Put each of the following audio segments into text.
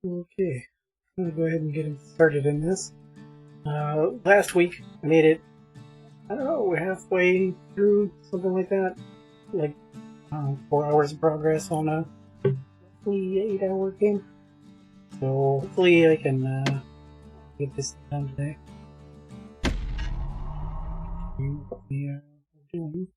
Okay, I'm gonna go ahead and get started in this. Last week I made it, I don't know, halfway through, something like that. Like, 4 hours of progress on a roughly 8-hour game. So hopefully I can get this done today. We are doing.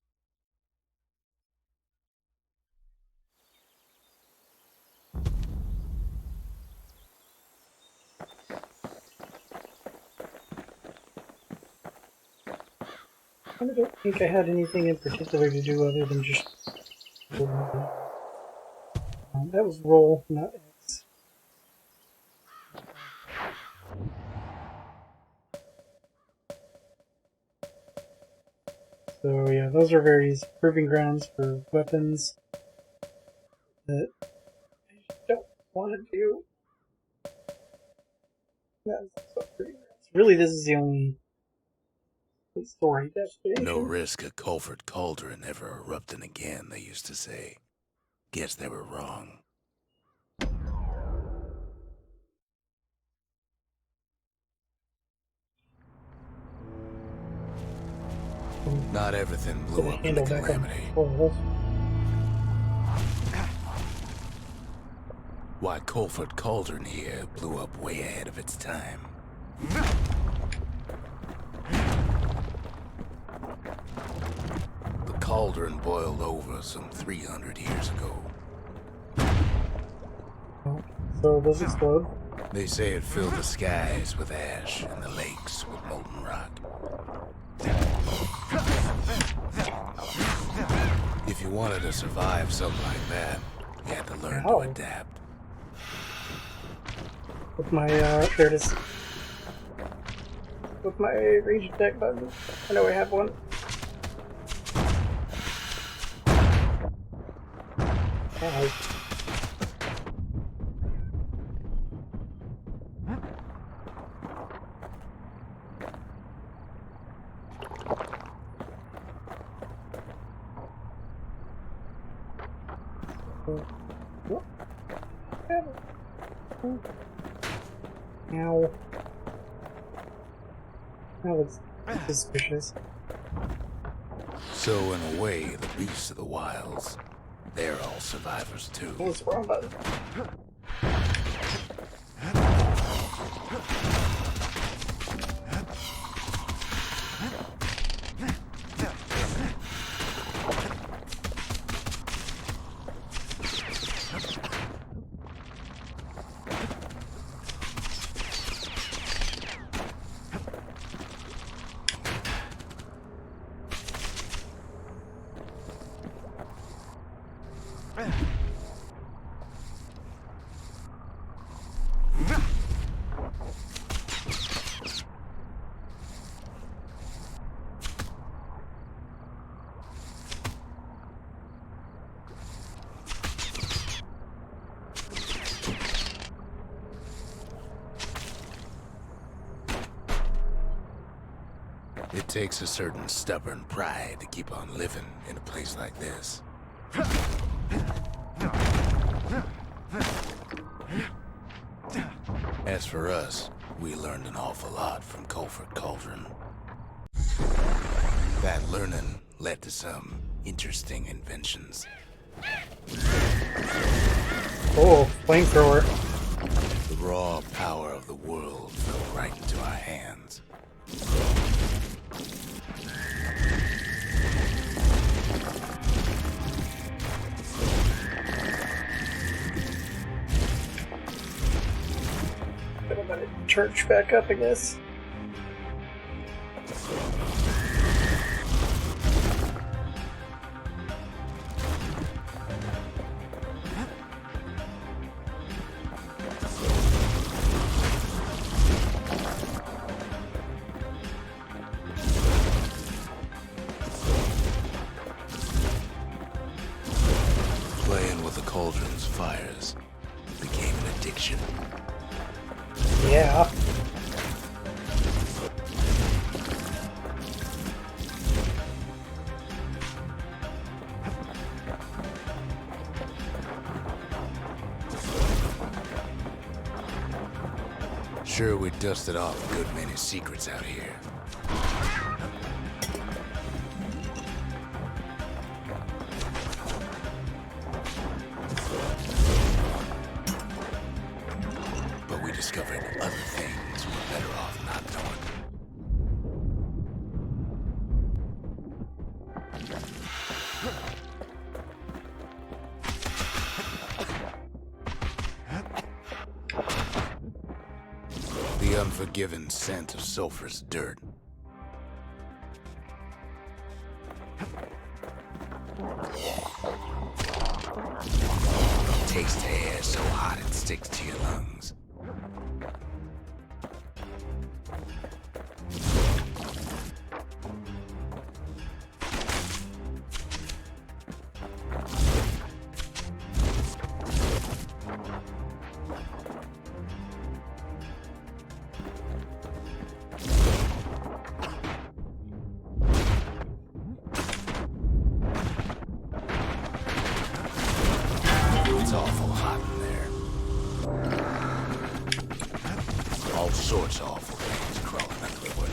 I don't think I had anything in particular to do other than just that was roll, not X. So yeah, those are various proving grounds for weapons that I just don't want to do. That's so proving grounds. Really, this is the only story destination. No risk of Culford Cauldron ever erupting again, they used to say. Guess they were wrong. Not everything blew up in the calamity. Why Culford Cauldron here blew up way ahead of its time. The cauldron boiled over some 300 years ago. So does it explode? They say it filled the skies with ash and the lakes with molten rock. If you wanted to survive something like that, you had to learn to adapt. With my, there it is. With my range attack button. I know I have one. Ow. Ow. That was suspicious. So in a way, the beasts of the wilds, they're all survivors too. What's wrong button? It takes a certain stubborn pride to keep on living in a place like this. As for us, we learned an awful lot from Culford Cauldron. That learning led to some interesting inventions. Oh, flamethrower. The raw power of the world fell right into our hands. I'm gonna charge back up, I guess. Playing with the cauldron's fires became an addiction. Yeah. sure we dusted off a good many secrets out here. But we discovered other things we're better off not knowing. The unforgiving scent of sulfurous dirt. Taste air so hot it sticks to your lungs. It's awful hot in there. All sorts of awful things crawling under the wood.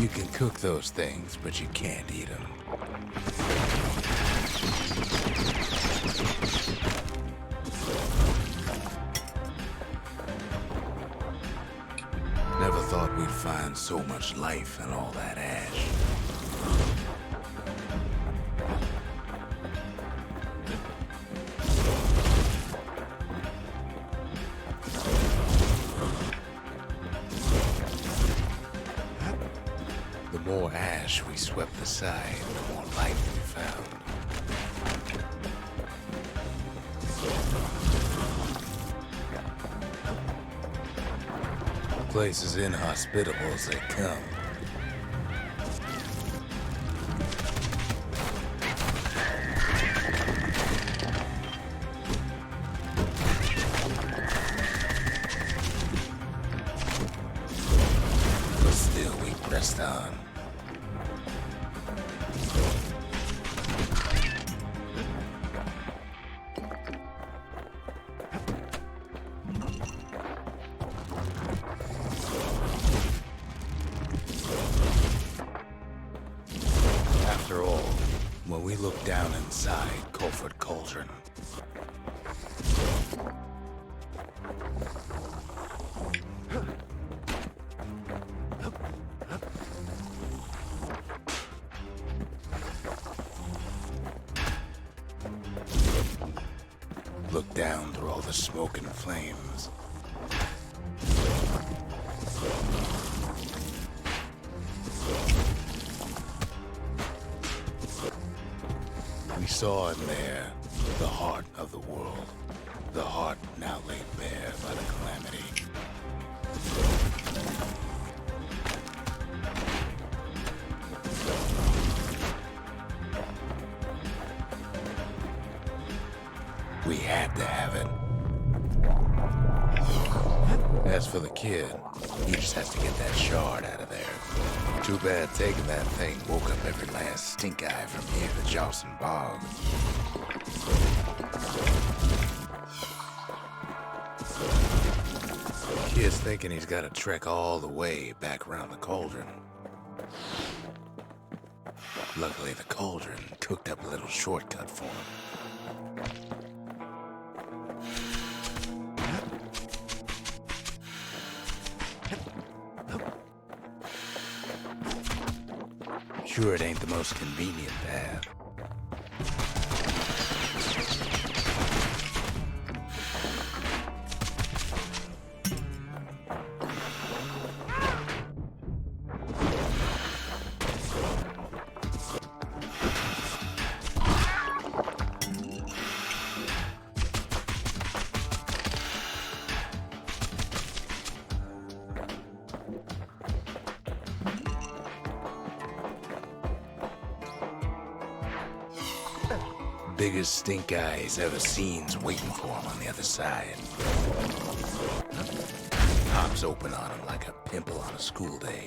You can cook those things, but you can't eat them. Never thought we'd find so much life in all that ash. The more ash we swept aside, the more life we found. The place is inhospitable as they come. But still we pressed on. After all, when we look down inside Colford Cauldron, look down through all the smoke and flames. We saw in there the heart of the world, the heart now laid bare by the calamity. We had to have it. As for the kid, he just has to get that shard out of there. Too bad taking that thing woke up every last stink eye from here to Jocelyn Bog. Kid's thinking he's got to trek all the way back around the cauldron. Luckily, the cauldron cooked up a little shortcut for him. Sure, it ain't the most convenient path. biggest stink eye he's ever seen's waiting for him on the other side. Pops open on him like a pimple on a school day.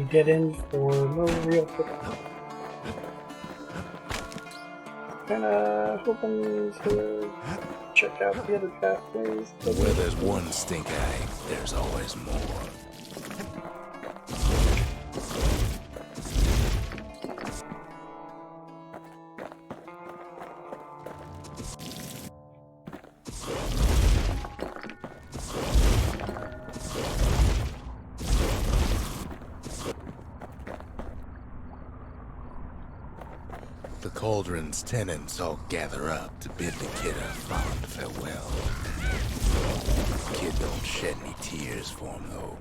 Get in for no real pickup. Kinda hoping to check out the other pathways. Where there's one stink eye, there's always more. The cauldron's tenants all gather up to bid the kid a fond farewell. The kid don't shed any tears for him, though.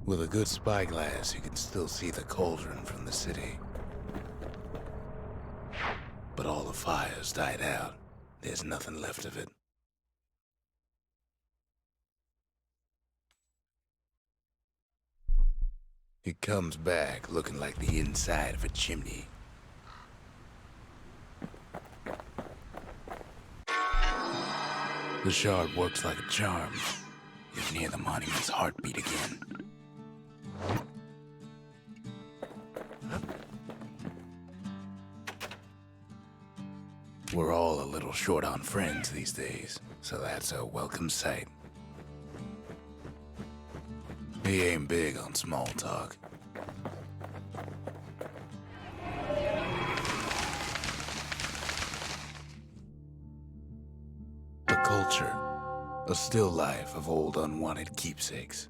With a good spyglass, you can still see the cauldron from the city. But all the fires died out. There's nothing left of it. It comes back looking like the inside of a chimney. The shard works like a charm. You can hear the monument's heartbeat again. We're all a little short on friends these days, so that's a welcome sight. He ain't big on small talk. The culture, a still life of old unwanted keepsakes.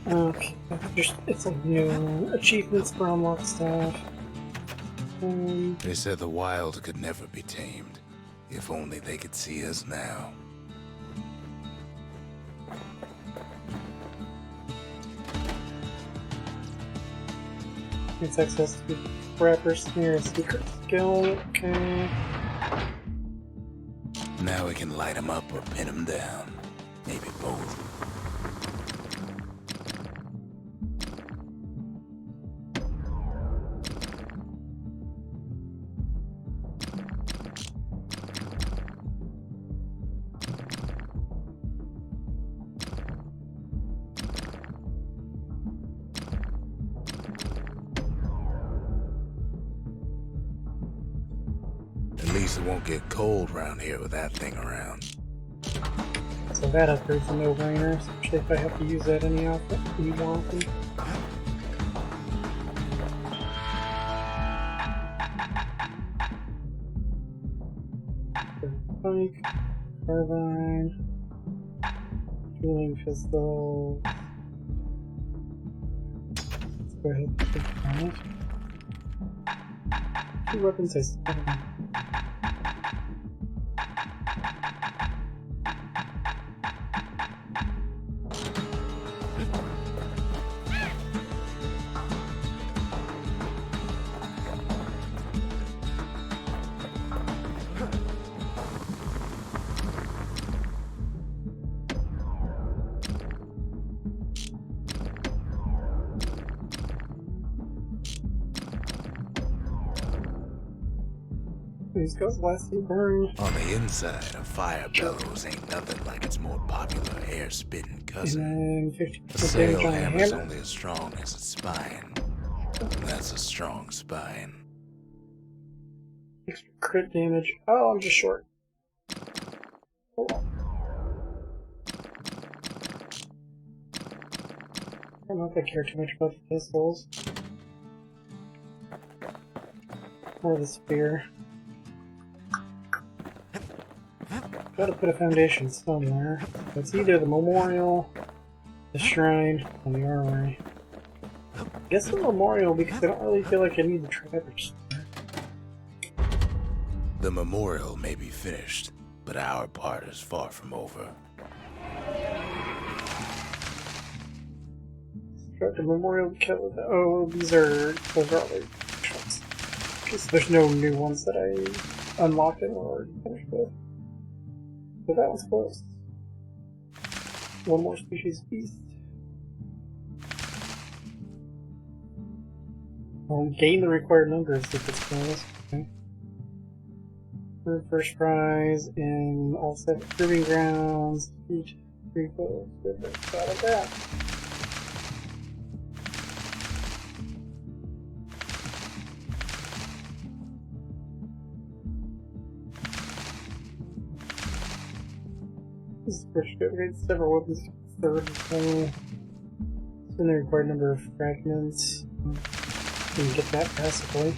Okay, it's like new achievements for unlocked stuff. They said the wild could never be tamed. If only they could see us now. It's access to rappers near a secret skill. Okay. Now we can light them up or pin them down. Maybe both. At least it won't get cold around here with that thing around. So that upgrade's a no-brainer, especially if I have to use that any often. Pike, carbine, dueling pistol. Let's go ahead and take that. 2 weapons I still have. These guys lasting burn. On the inside, a fire bellows ain't nothing like its more popular air-spitting cousin. And then A 50% sail damage on the hammer's hammer. only as strong as its spine. And that's a strong spine. Extra crit damage. Oh, I'm just short. Hold on. I don't know if I care too much about the pistols. Or the spear. Gotta put a foundation somewhere. It's either the memorial, the shrine, or the armory. I guess the memorial because I don't really feel like I need the trappers. The memorial may be finished, but our part is far from over. Start the memorial kill. Oh, those are all the shots. Because there's no new ones that I unlocked and already finished with. So that one's close. One more species beast. I'll gain the required numbers if it's close. Okay. First prize in all 7 proving grounds. Each 3 goals. Out of that. This is first to upgrade several weapons to third level. Spend the required number of fragments. You can get that passively.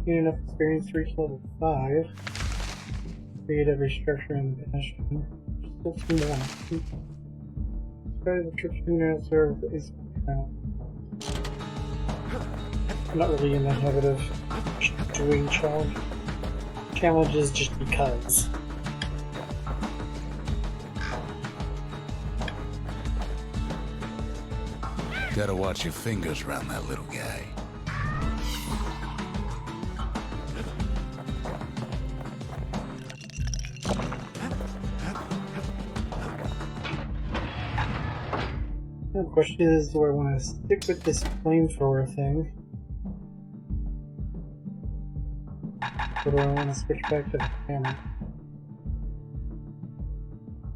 Gain enough experience to reach level 5. Create every structure in the Bastion. Still 2 more. Try the trip to now serve is I'm not really in the habit of doing challenges just because. Gotta watch your fingers around that little guy. The question is, do I want to stick with this flamethrower thing? Or do I want to switch back to the hammer?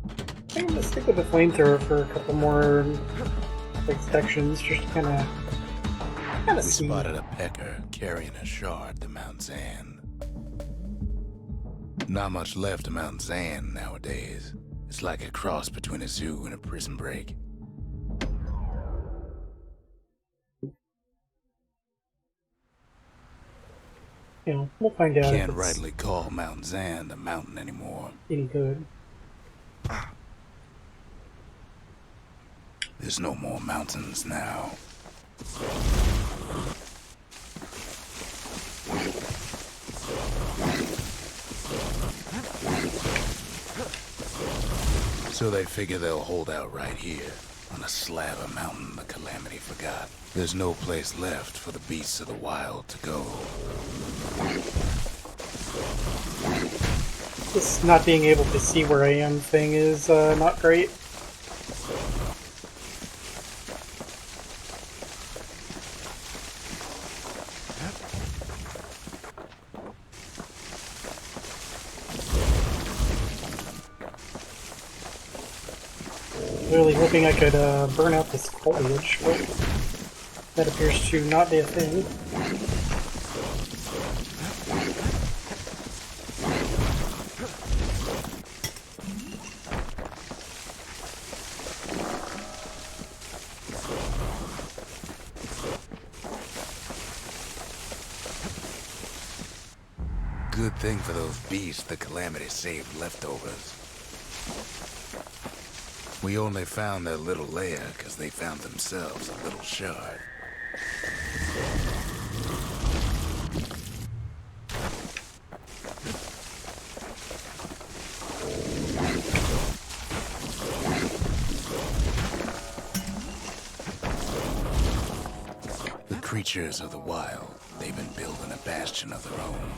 I think I'm going to stick with the flamethrower for a couple more sections, just to kind of We see. spotted a pecker carrying a shard to Mount Zan. Not much left of Mount Zan nowadays. It's like a cross between a zoo and a prison break. You know, we'll find out if Can't it's rightly call Mount Zan the mountain anymore. any good. There's no more mountains now. So they figure they'll hold out right here, on a slab of mountain the Calamity forgot. There's no place left for the beasts of the wild to go. This not being able to see where I am thing is not great. Really hoping I could burn out this foliage, but that appears to not be a thing. Good thing for those beasts the Calamity saved leftovers. We only found their little lair because they found themselves a little shard. The creatures of the wild, they've been building a bastion of their own.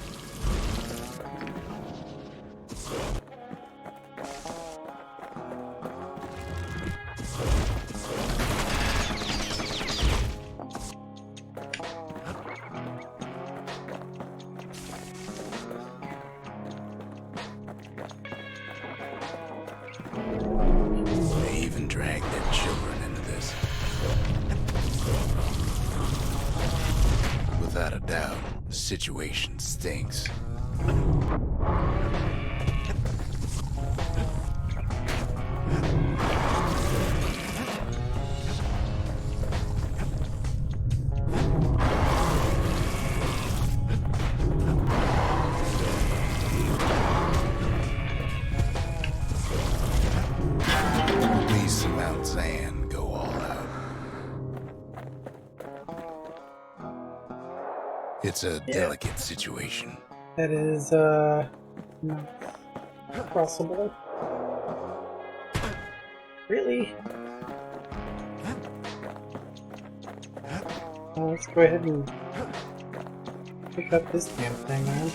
Without a doubt, the situation stinks. Please Mount Zan go all out. It's a delicate situation. That is, not possible. Really? Well, let's go ahead and pick up this damn thing, man.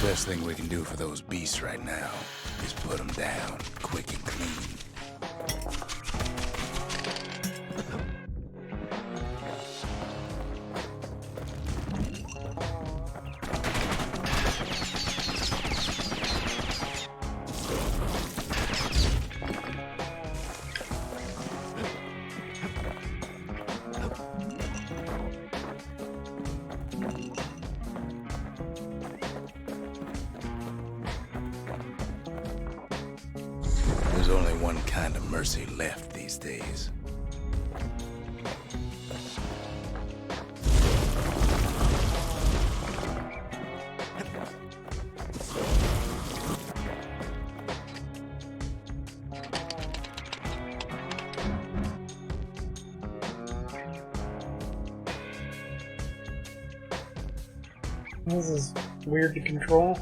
Best thing we can do for those beasts right now is put them down quick and clean. There's only one kind of mercy left these days. This is weird to control.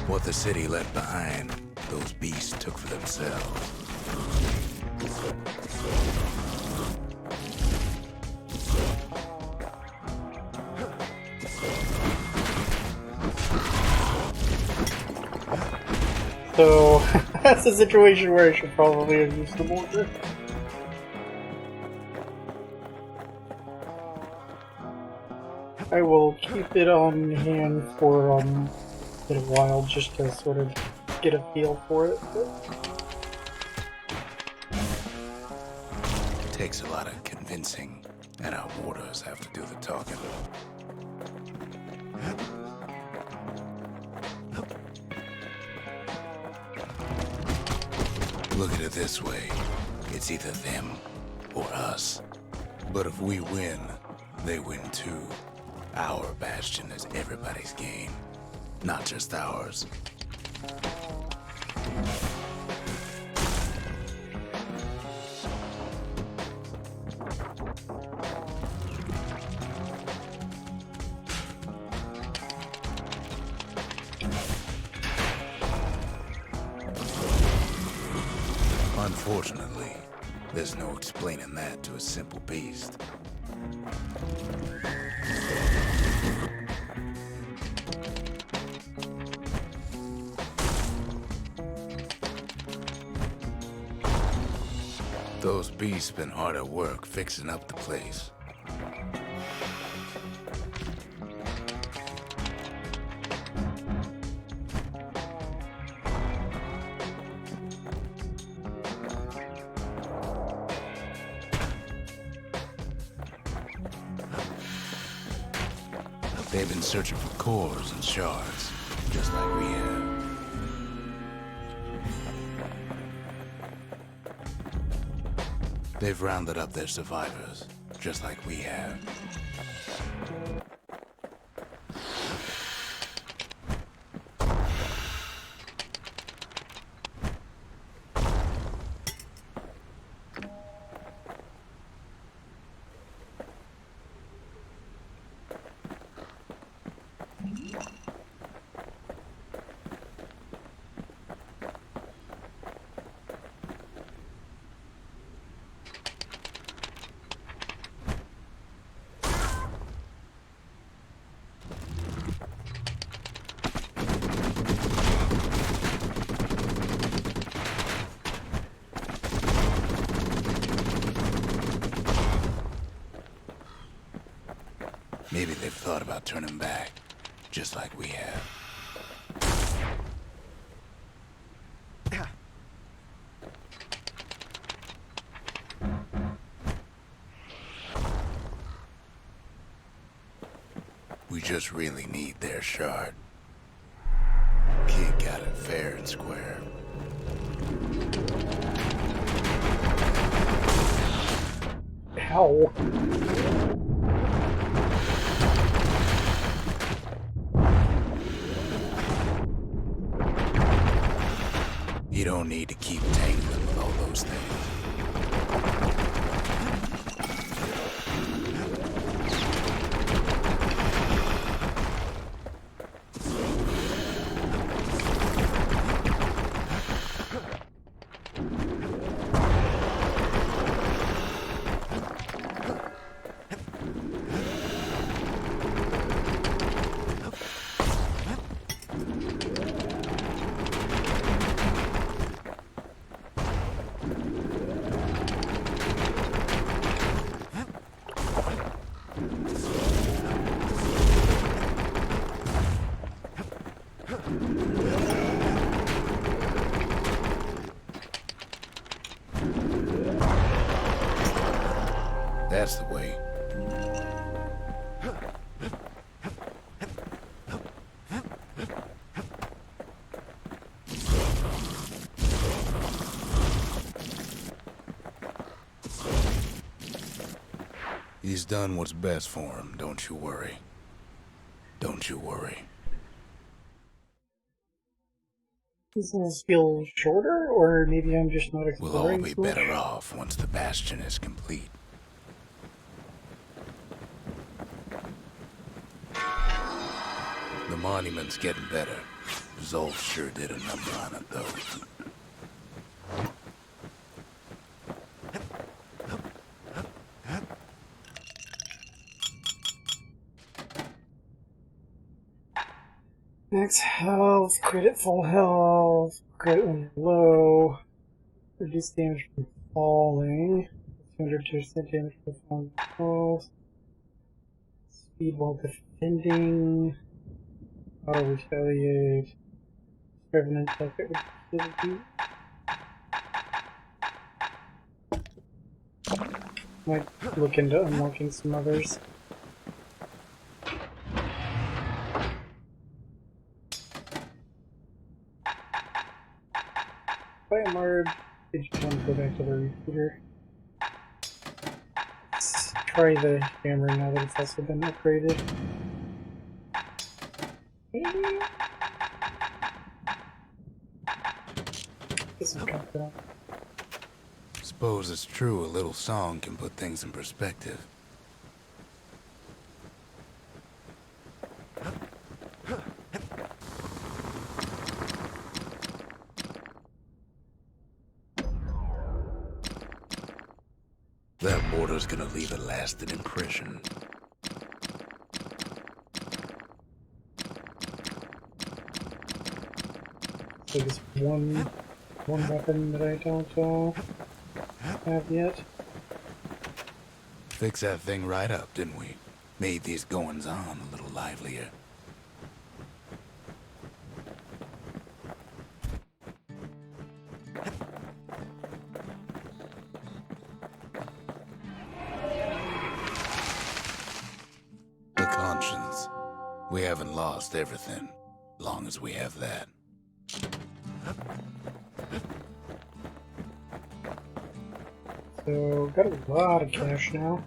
What the city left behind, those beasts took for themselves. So, that's a situation where I should probably have used the mortar. I will keep it on hand for a little while just to sort of get a feel for it. It takes a lot of convincing, and our mortars have to do the talking. Look at it this way. It's either them or us. But if we win, they win too. Our Bastion is everybody's game, not just ours. Unfortunately, there's no explaining that to a simple beast. Those beasts been hard at work fixing up the place. They've been searching for cores and shards, just like we have. They've rounded up their survivors, just like we have. Maybe they've thought about turning back, just like we have. We just really need their shard. Kid got it fair and square. How? You don't need to keep tangling with all those things. That's the way. He's done what's best for him, don't you worry. Don't you worry. Does this feel shorter, or maybe I'm just not exploring? We'll all be better off once the Bastion is complete. The monument's getting better. Zolf sure did a number on it, though. Max health, credit full health, credit when you're low, reduce damage from falling, 200% damage from falling falls, speed while defending, auto retaliate, revenant attack that would kill you. Might look into unlocking some others. By and large, I just want to go back to the repeater. Let's try the hammer now that it's also been upgraded. Guess I'm confident. Suppose it's true a little song can put things in perspective. That border's gonna leave a lasting impression. So there's one weapon that I don't have yet. Fixed that thing right up, didn't we? Made these goings-on a little livelier. The conscience. We haven't lost everything, long as we have that. So, got a lot of cash now.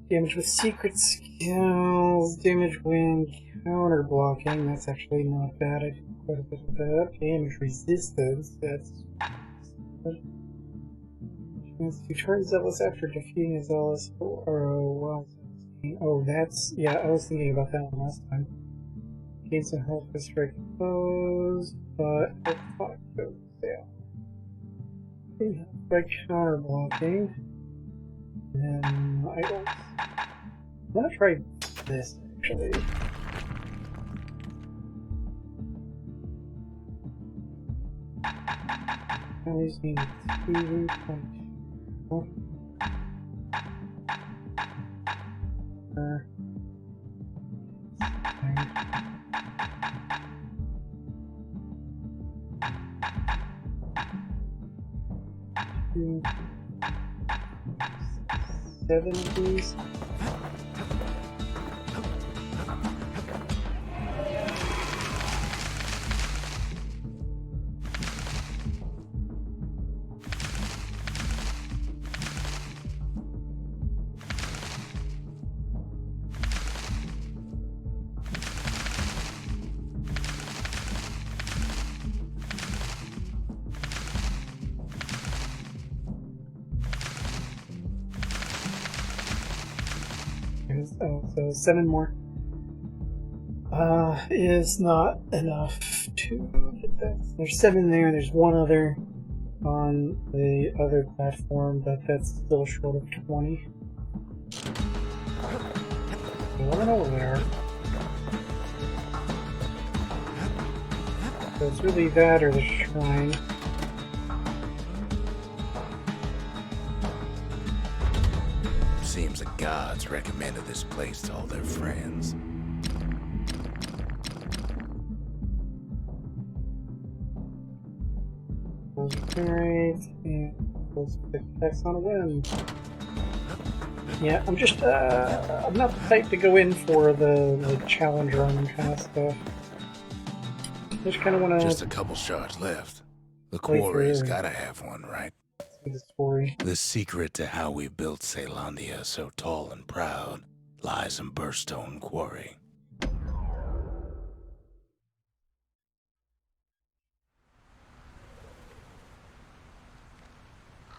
Damage with secret skills, damage when counter blocking, that's actually not bad. I did quite a bit of that. Damage resistance, that's good. Chance to turn zealous after defeating a zealous or well. Oh, that's, yeah, I was thinking about that one last time. Gain some health for striking foes, but I thought it would fail. Gain health by counter blocking. And then idols. I'm gonna try this actually. Always need 2 points. Two, 7 of these. Oh, so 7 more. Is not enough to get that. There's 7 there, there's 1 other on the other platform, but that's still short of 20. One over there. So it's really that or the shrine. Seems the gods recommended this place to all their friends. Alright, and let's pick X on a win. Yeah, I'm just, I'm not the type to go in for the challenge run kind of stuff. Just kind of want to... Just a couple shards left. The quarry's gotta have one, right? The story. The secret to how we built Caelondia so tall and proud lies in Bastion Quarry.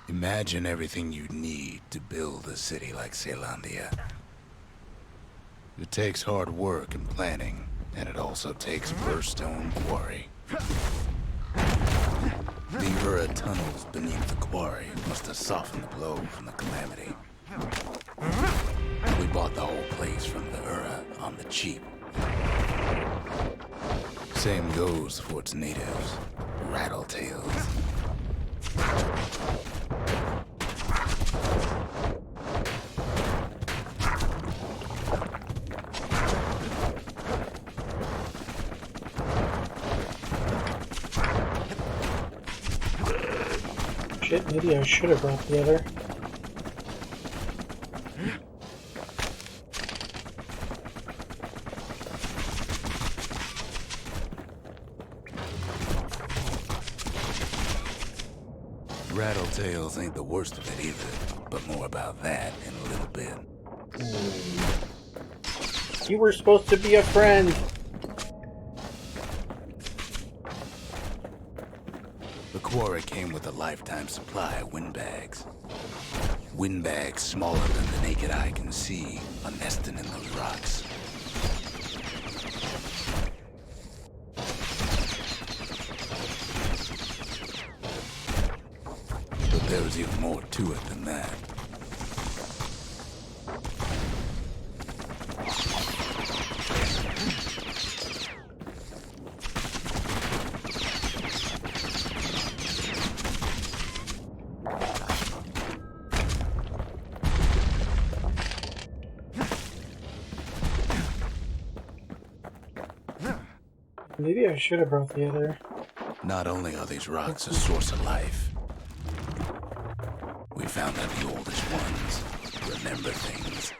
Imagine everything you need to build a city like Caelondia. It takes hard work and planning, and it also takes Bastion Quarry. The Ura tunnels beneath the quarry must have softened the blow from the calamity. We bought the whole place from the Ura on the cheap. Same goes for its natives, Rattletails. Shit, maybe I should have brought the other. Rattletails ain't the worst of it either, but more about that in a little bit. You were supposed to be a friend. The quarry came with a lifetime supply of windbags. Windbags smaller than the naked eye can see are nesting in those rocks. But there was even more to it than that. Maybe I should have brought the other. Not only are these rocks a source of life, we found that the oldest ones remember things.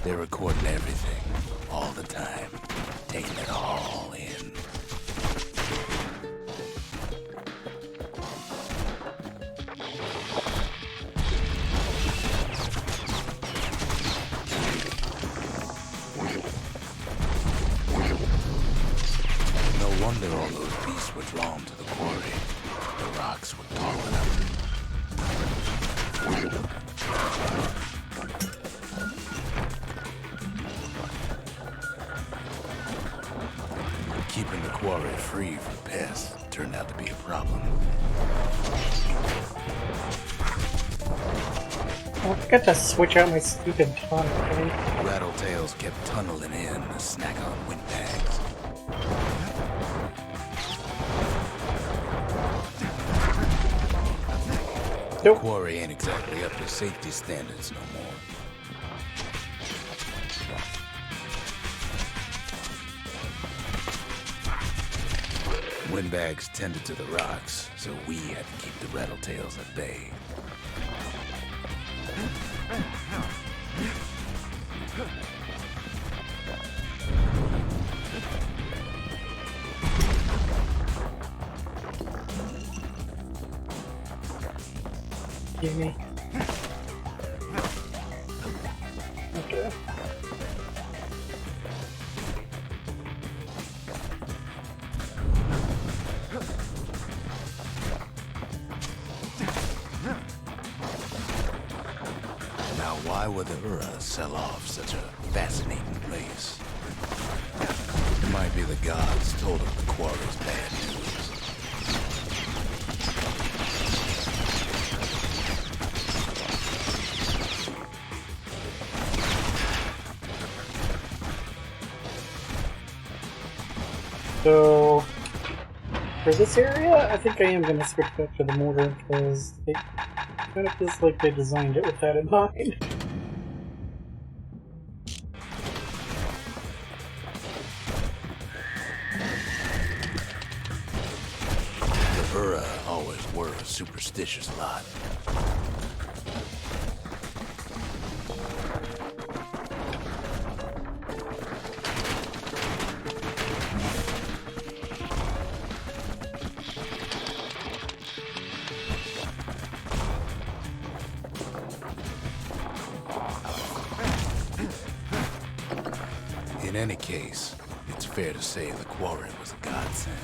They're recording everything, all the time, taking it all in. wonder all those beasts were drawn to the quarry. The rocks were tall enough. Keeping the quarry free from pests turned out to be a problem. I forgot to switch out my stupid tonic, okay? Rattletails kept tunneling in to snack on windbags. The quarry ain't exactly up to safety standards no more. Windbags tended to the rocks, so we had to keep the rattletails at bay. Give me. Okay. Now, why would the Ura sell off such a fascinating place? It might be the gods told of the quarry's bad news. So, for this area, I think I am going to switch back to the mortar because it kind of feels like they designed it with that in mind. The Ura always were a superstitious lot. In any case, it's fair to say the quarry was a godsend.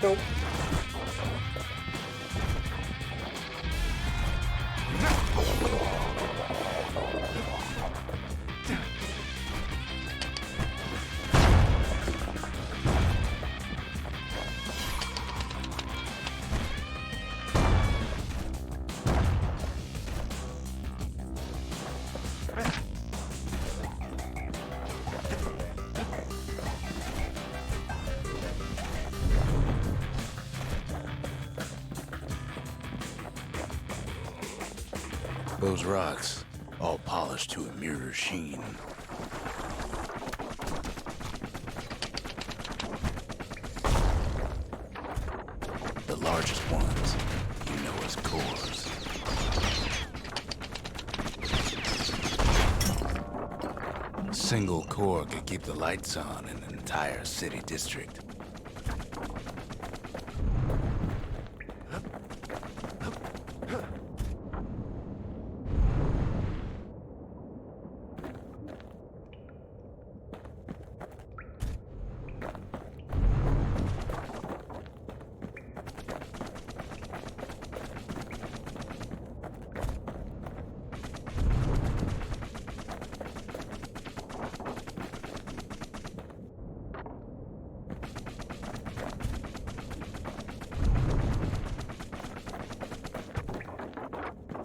Nope. Those rocks, all polished to a mirror sheen. The largest ones, you know as cores. A single core could keep the lights on in an entire city district.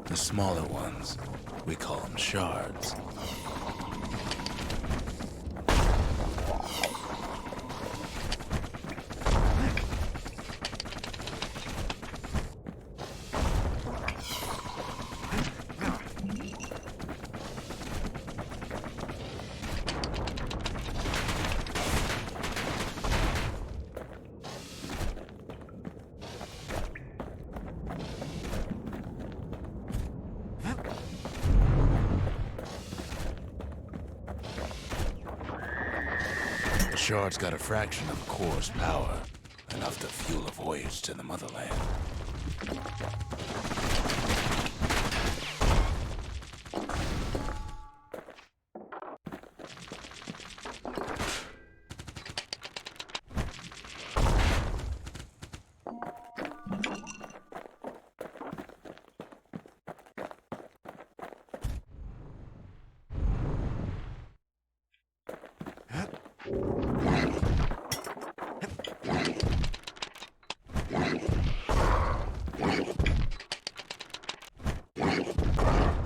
The smaller ones, we call them shards. shard's got a fraction of the core's power, enough to fuel a voyage to the motherland.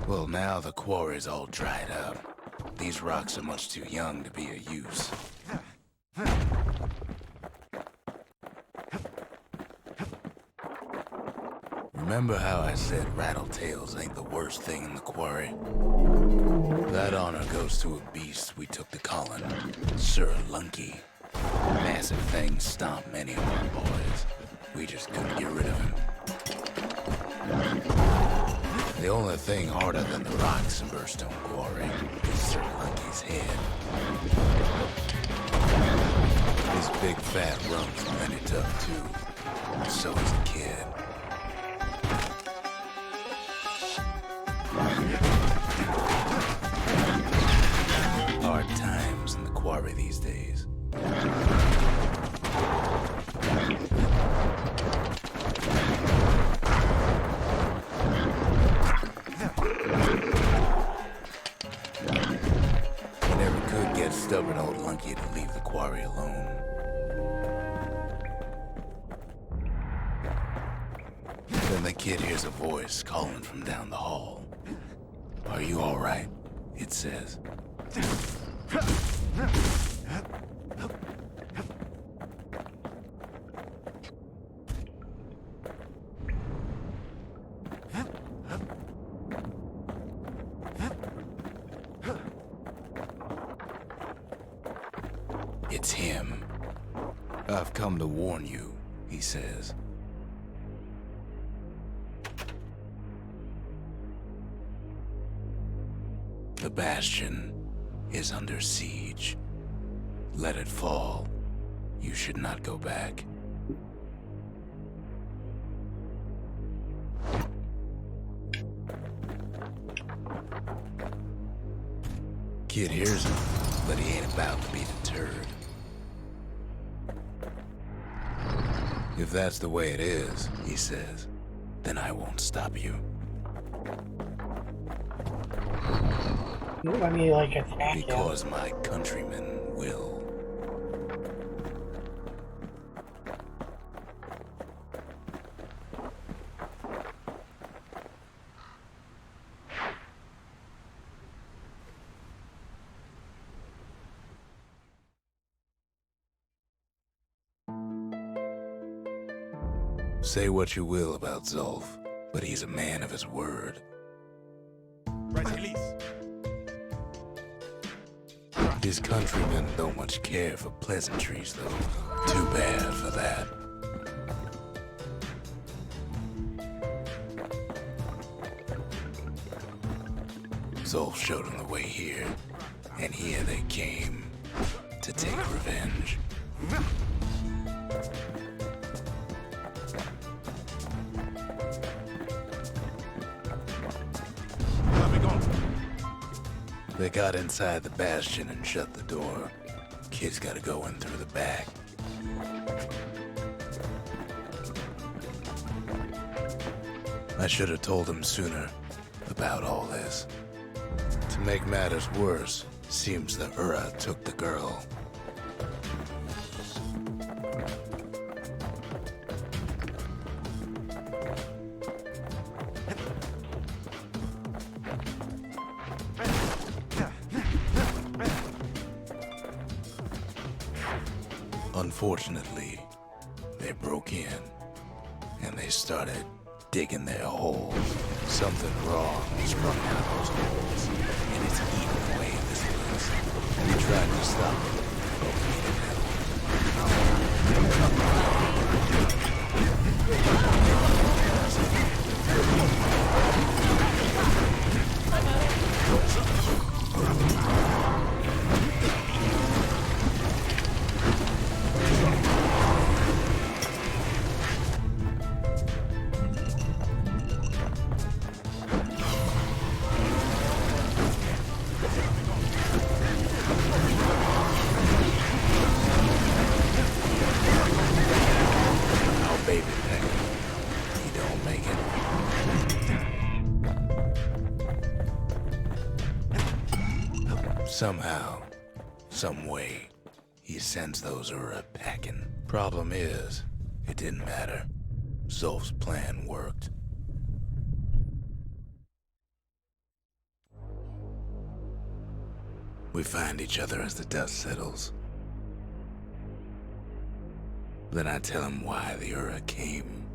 Well, now the quarry's all dried up. These rocks are much too young to be of use. Remember how I said rattletails ain't the worst thing in the quarry? That honor goes to a beast we took to Colin, Sir Lunky. Massive thing stomped many of our boys. We just couldn't get rid of him. The only thing harder than the rocks in Bastion Quarry is Sir Lunky's head. His big fat rump's plenty tough too. So is the kid. Hard times in the quarry these days. Stubborn old Lunky to leave the quarry alone. Then the kid hears a voice calling from down the hall. "Are you all right?" it says. It's him. "I've come to warn you," he says. "The Bastion is under siege. Let it fall. You should not go back." Kid hears him, but he ain't about to be deterred. "If that's the way it is," he says, "then I won't stop you." Let me, like, attack him. Because my countrymen will. Say what you will about Zulf, but he's a man of his word. His countrymen don't much care for pleasantries, though. Too bad for that. Zulf showed him the way here, and here they came to take revenge. They got inside the Bastion and shut the door. Kid's gotta go in through the back. I should have told him sooner about all this. To make matters worse, seems the Ura took the girl. Unfortunately, they broke in, and they started digging their holes. Something wrong sprung out of those holes, and it's eating away at this place. We tried to stop it, but we needed help. Somehow, some way, he sends those Ura packing. Problem is, it didn't matter. Zolf's plan worked. We find each other as the dust settles. Then I tell him why the Ura came.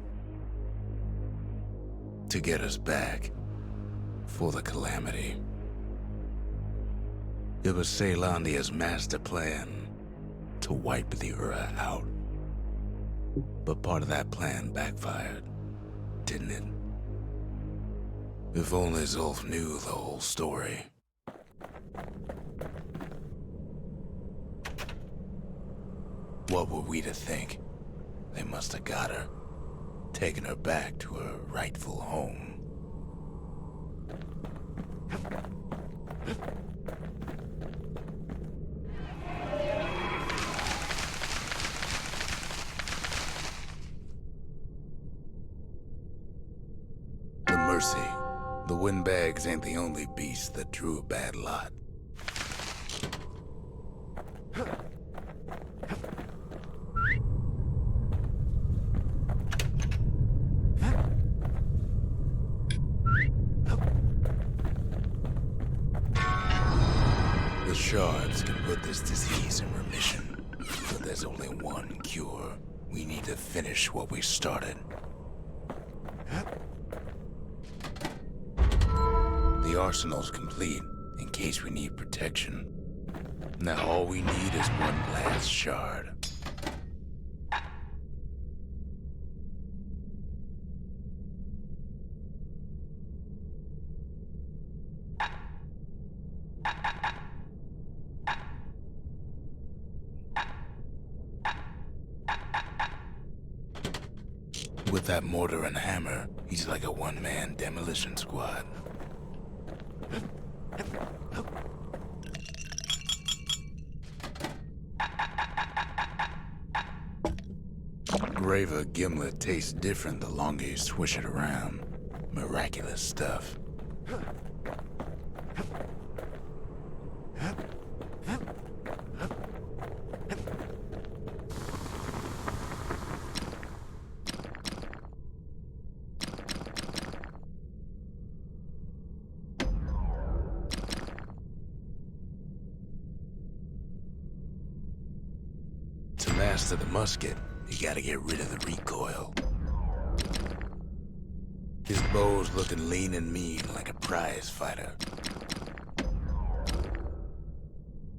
To get us back. For the Calamity. It was Caelondia's master plan to wipe the Ura out. But part of that plan backfired, didn't it? If only Zolf knew the whole story. What were we to think? They must have got her, taken her back to her rightful home. The Mercy. The windbags ain't the only beast that drew a bad lot. The shards can put this disease in remission, but there's only one cure. We need to finish what we started. The arsenal's complete, in case we need protection. Now all we need is one last shard. With that mortar and hammer, he's like a one-man demolition squad. Graver gimlet tastes different the longer you swish it around. Miraculous stuff. To master the musket, you gotta get rid of the recoil. His bow's looking lean and mean like a prize fighter.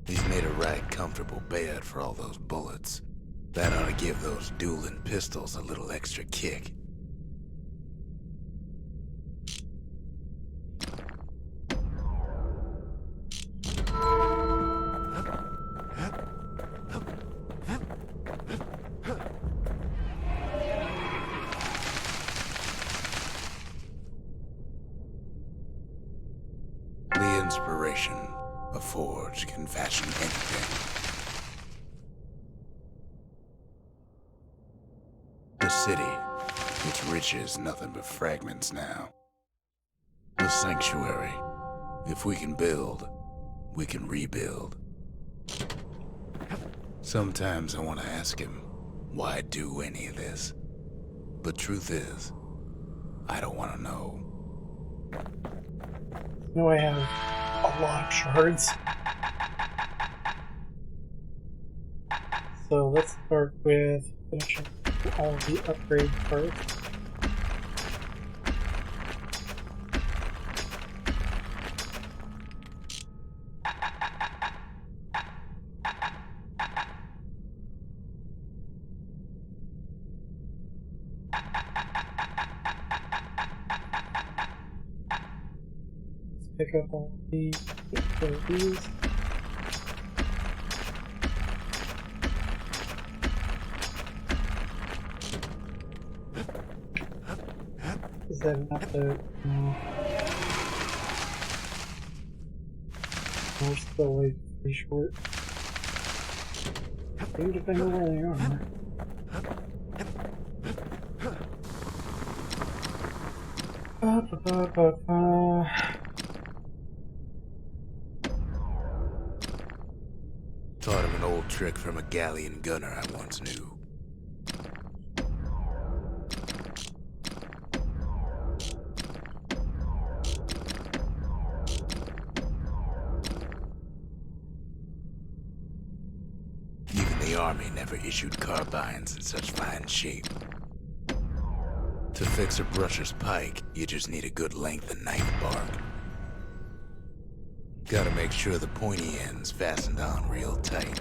He's made a right comfortable bed for all those bullets. That ought to give those dueling pistols a little extra kick. Inspiration. A forge can fashion anything. The city. Its riches nothing but fragments now. The sanctuary. If we can build, we can rebuild. Sometimes I want to ask him, why do any of this? But truth is, I don't want to know. No, I have a lot of shards. So let's start with finishing all the upgrades first. Pick up all these. Is that enough to... No. We're still like pretty short. Seem to know where they are. trick from a galleon gunner I once knew. Even the army never issued carbines in such fine shape. To fix a brusher's pike, you just need a good length of knife bark. Gotta make sure the pointy end's fastened on real tight.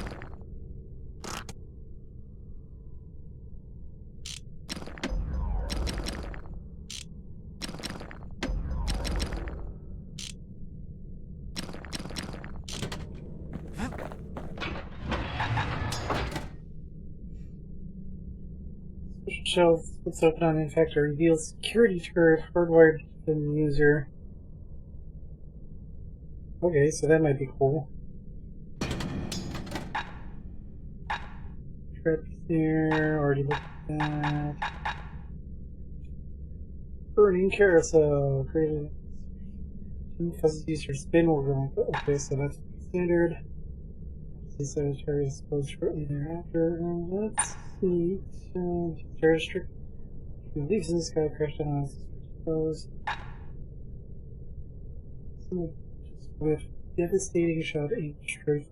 Shelf splits open on impact to reveal security turret hardwired to the user. Okay, so that might be cool. Trap there, already looked at that. Burning carousel, created. Causes user spin will go. Okay, so that's standard. The sanitary is closed shortly thereafter. Let's see. Restrict. Leaves in the sky crash down on closed. So, with devastating shot aimed straight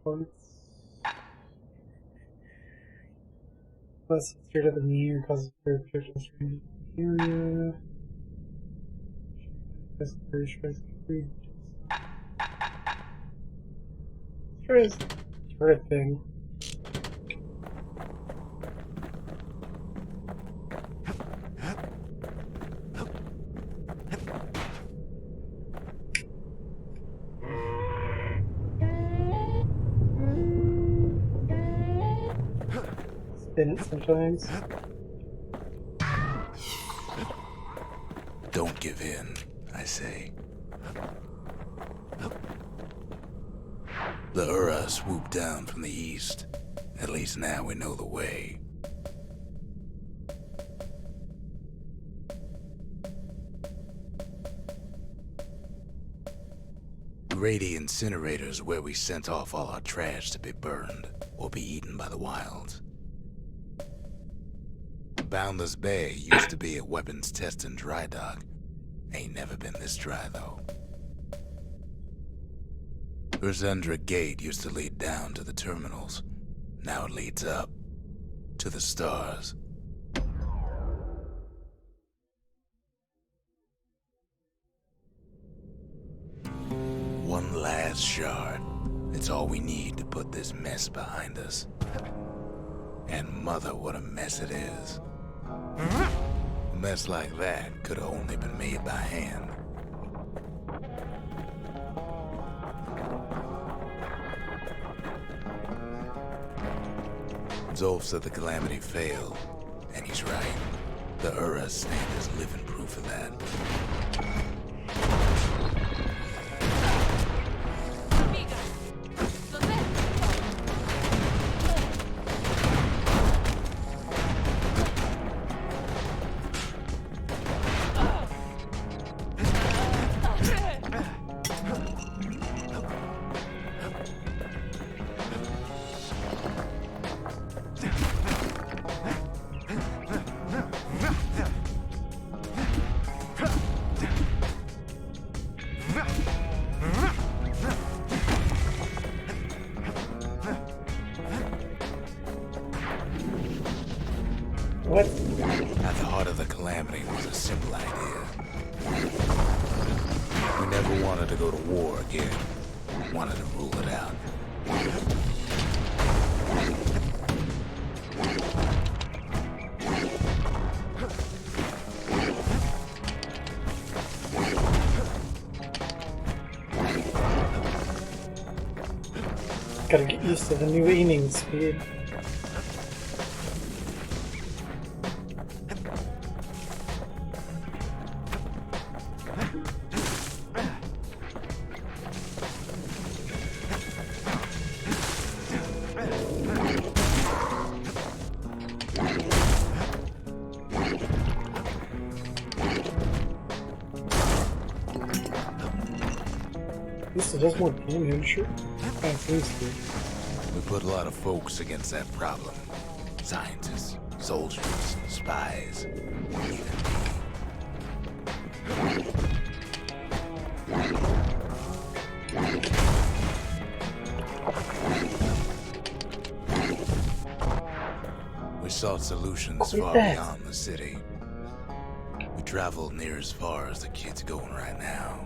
parts. Plus, straight up in the air causes projectiles to the area. Very stress free. Stress turret thing. Spin it sometimes. Don't give in, I say. The Ura swooped down from the east. At least now we know the way. Grady Incinerator's where we sent off all our trash to be burned or be eaten by the wilds. Boundless Bay used to be a weapons test and dry dock. Ain't never been this dry, though. Urzendra Gate used to lead down to the terminals. Now it leads up to the stars. One last shard. It's all we need to put this mess behind us. And mother, what a mess it is. A mess like that could have only been made by hand. Zolf said the Calamity failed, and he's right. The Ura stand is living proof of that. What? At the heart of the Calamity was a simple idea. We never wanted to go to war again. Wanted to rule it out. Gotta get used to the new aiming speed. At least it does more damage. Kind of seems to. We put a lot of folks against that problem. Scientists, soldiers, spies, even we sought solutions far beyond the city. We traveled near as far as the kid's going right now.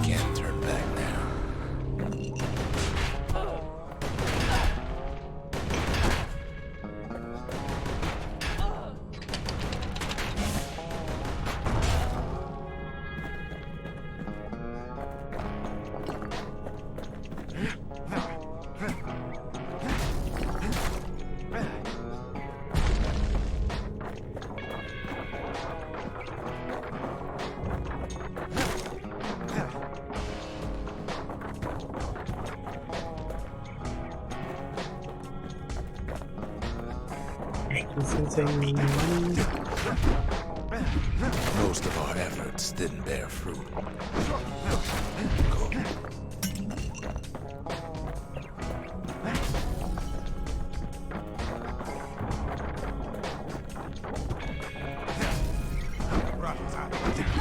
Can't turn back now. Most of our efforts didn't bear fruit. Go.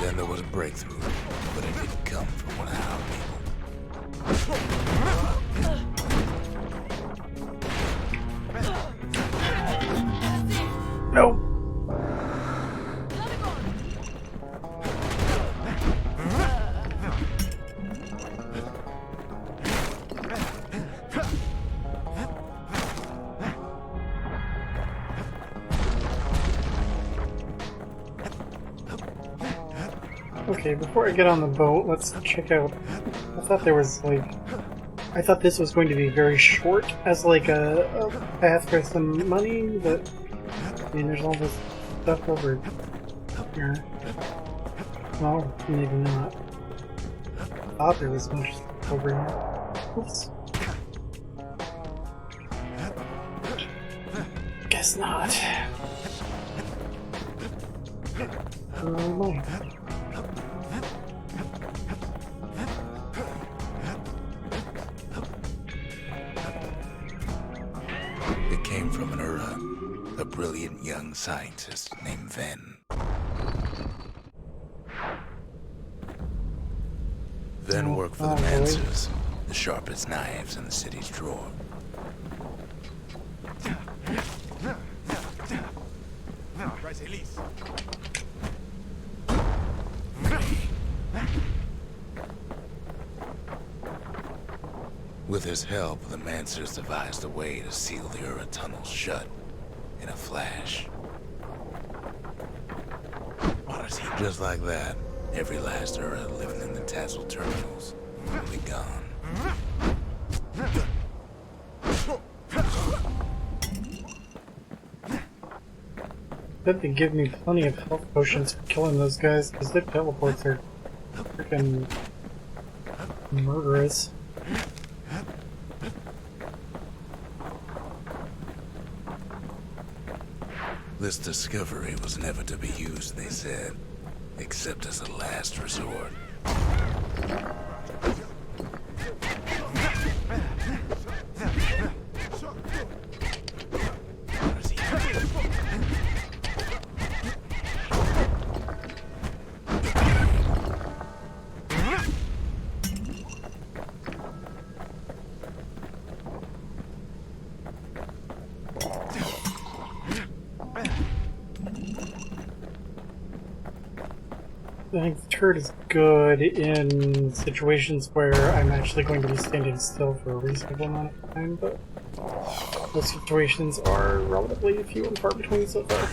Then there was a breakthrough, but it didn't come from one of our people. No. Okay, before I get on the boat, let's check out. I thought there was I thought this was going to be very short as a path for some money, but I mean, there's all this stuff over here. Well, maybe not. I thought there was much stuff over here. Oops. Guess not. Oh my. It came from an Ura, a brilliant young scientist named Ven. Ven worked for the Mancers, the sharpest knives in the city's drawer. With his help, the Mancers devised a way to seal the Ura tunnels shut in a flash. Just like that, every last Ura living in the Tassel terminals will be gone. Bet they give me plenty of health potions for killing those guys, because their teleports are freaking murderous. This discovery was never to be used, they said, except as a last resort. I think the turret is good in situations where I'm actually going to be standing still for a reasonable amount of time, but those situations are relatively few and far between so far.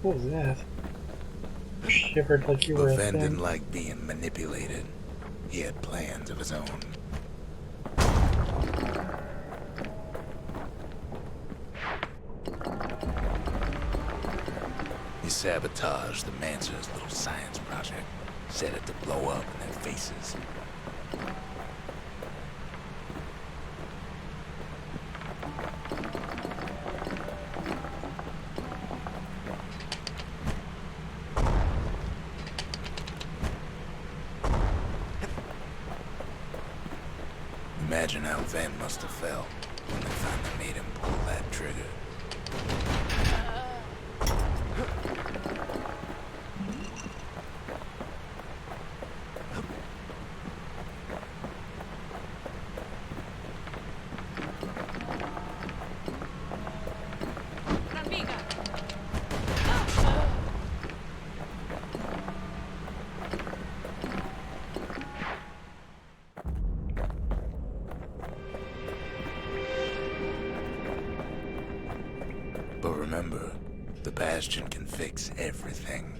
What was that? Shivered like you were a Ven thing. didn't like being manipulated. He had plans of his own. He sabotaged the Mancer's little science project, set it to blow up in their faces. Imagine how Van must have felt when they finally made him pull that trigger. But remember, the Bastion can fix everything.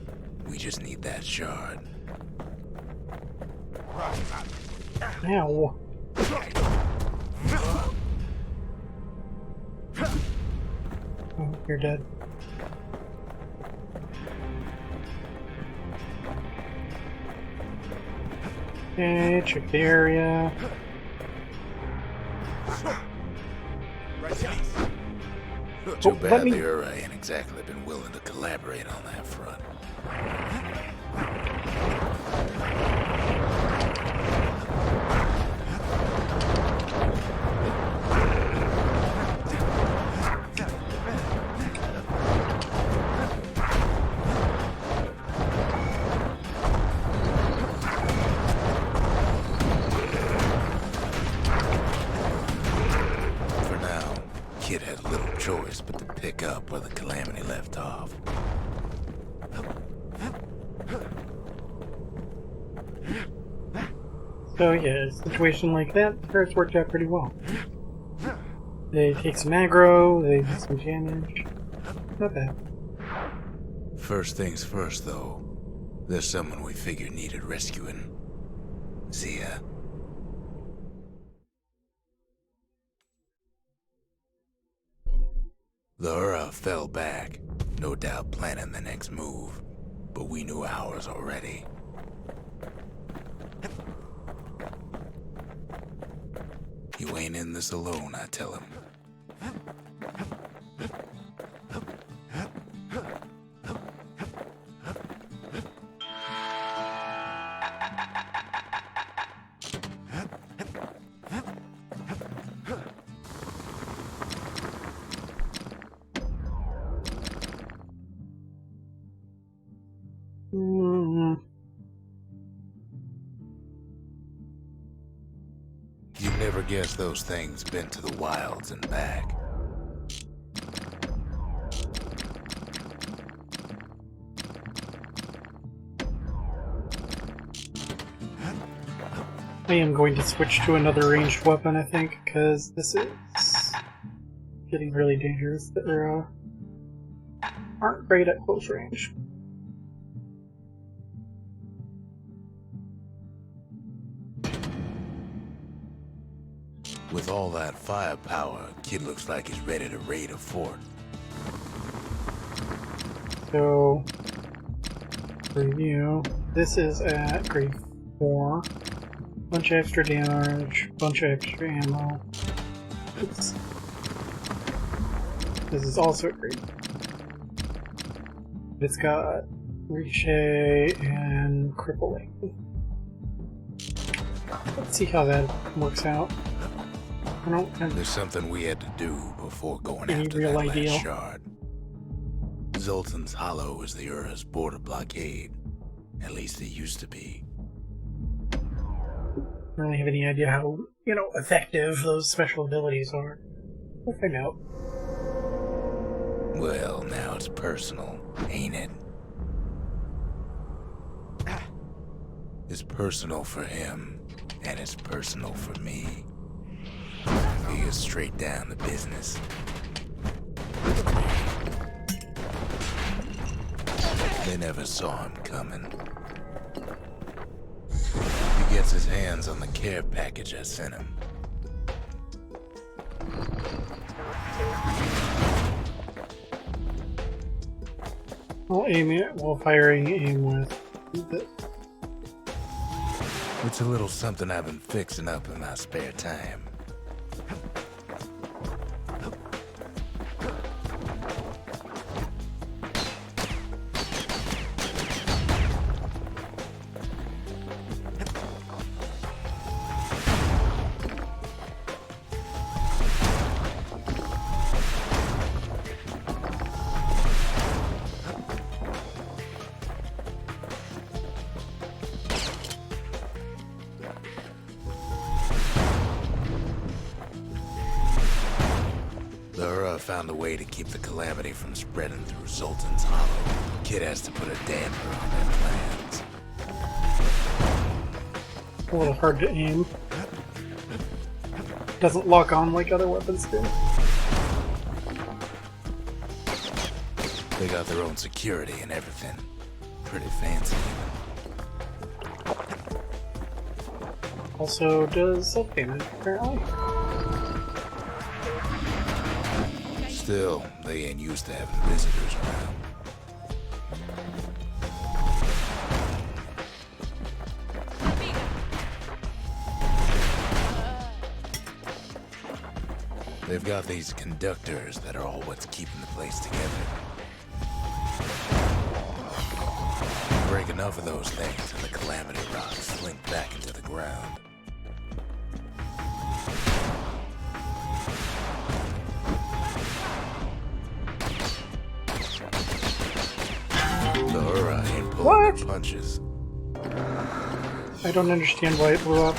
We just need that shard. Ow. Oh, you're dead. Okay, check the area. Too Oh, let bad me- the Ura ain't exactly been willing to collaborate on that front. For now, Kid had little choice but to pick up where the Calamity left off. So yeah, a situation like that, the cards worked out pretty well. They take some aggro, they do some damage. Not bad. First things first, though. There's someone we figured needed rescuing. Zia. The Ura fell back, no doubt planning the next move, but we knew ours already. You ain't in this alone, I tell him. You never guess those things been to the wilds and back. I am going to switch to another ranged weapon, I think, because this is getting really dangerous. They aren't great at close range. With all that firepower, Kid looks like he's ready to raid a fort. So, review. This is at grade 4. Bunch of extra damage, bunch of extra ammo. Oops. This is also at grade. It's got Ricochet and Crippling. Let's see how that works out. I don't have There's something we had to do before going any after real that idea. last shard. Zoltan's Hollow is the Ura's border blockade. At least it used to be. I don't really have any idea how, effective those special abilities are. We'll find out. Well, now it's personal, ain't it? It's personal for him, and it's personal for me. He is straight down to business. They never saw him coming. He gets wants his hands on the care package I sent him. I'll aim it while firing aim with this. It's a little something I've been fixing up in my spare time. Found a way to keep the calamity from spreading through Zoltan's Hollow. Kid has to put a damper on their plans. A little hard to aim. Doesn't lock on like other weapons do. They got their own security and everything. Pretty fancy. Also does self-payment, apparently. Still, they ain't used to having visitors around. They've got these conductors that are all what's keeping the place together. Break enough of those things and the calamity rocks slink back into the ground. What? Punches. I don't understand why it blew up.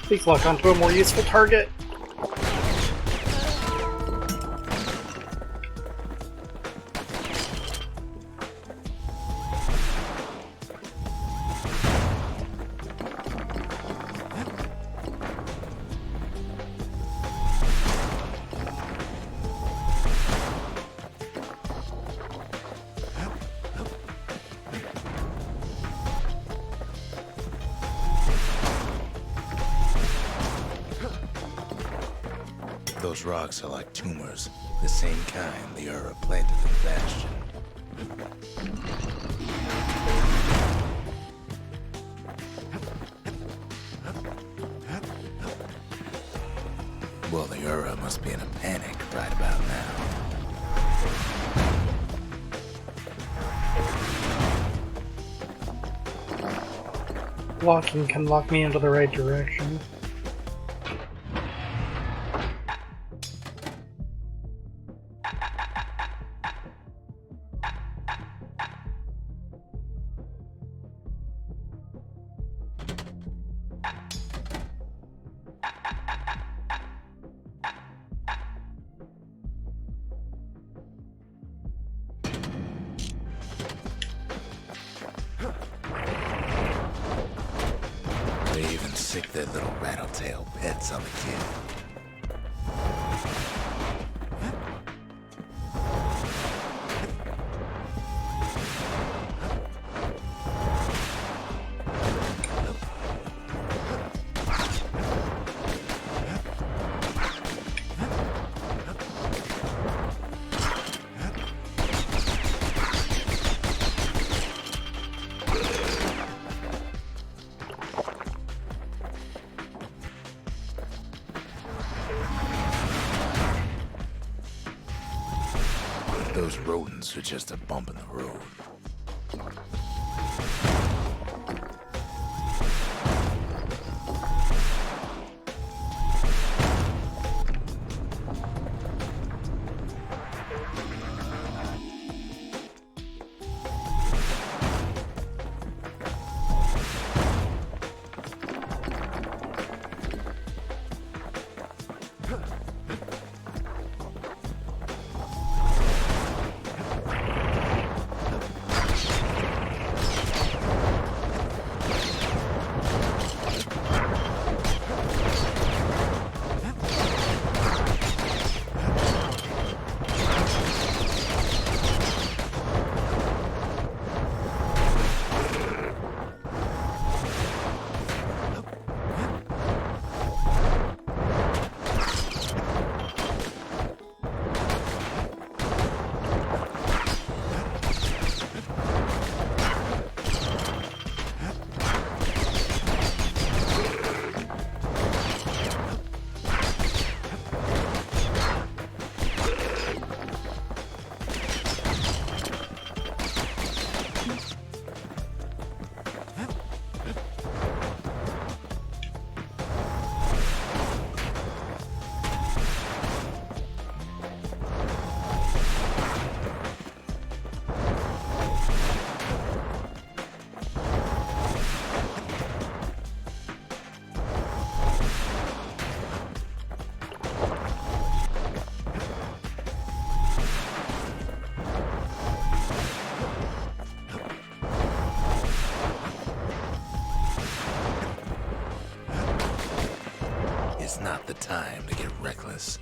Please lock onto a more useful target. Those rocks are like tumors, the same kind the Ura planted in Bastion. Well, the Ura must be in a panic right about now. Locking can lock me into the right direction. They even sick their little rattletail pets on the kid. Those rodents are just a bump in the road. not the time to get reckless.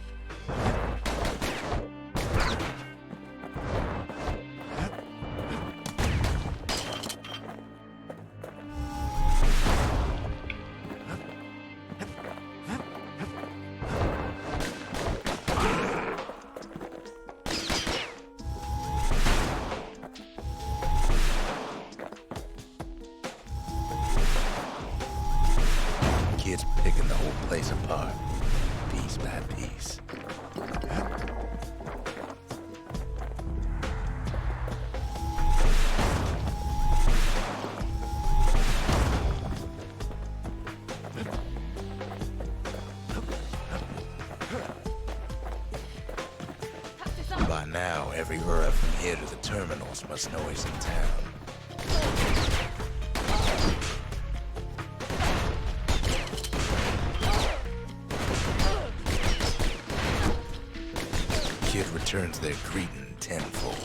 Kids picking the whole place apart, piece by piece. By now, every Ura from here to the terminals must know he's in town. Kid returns their greeting tenfold.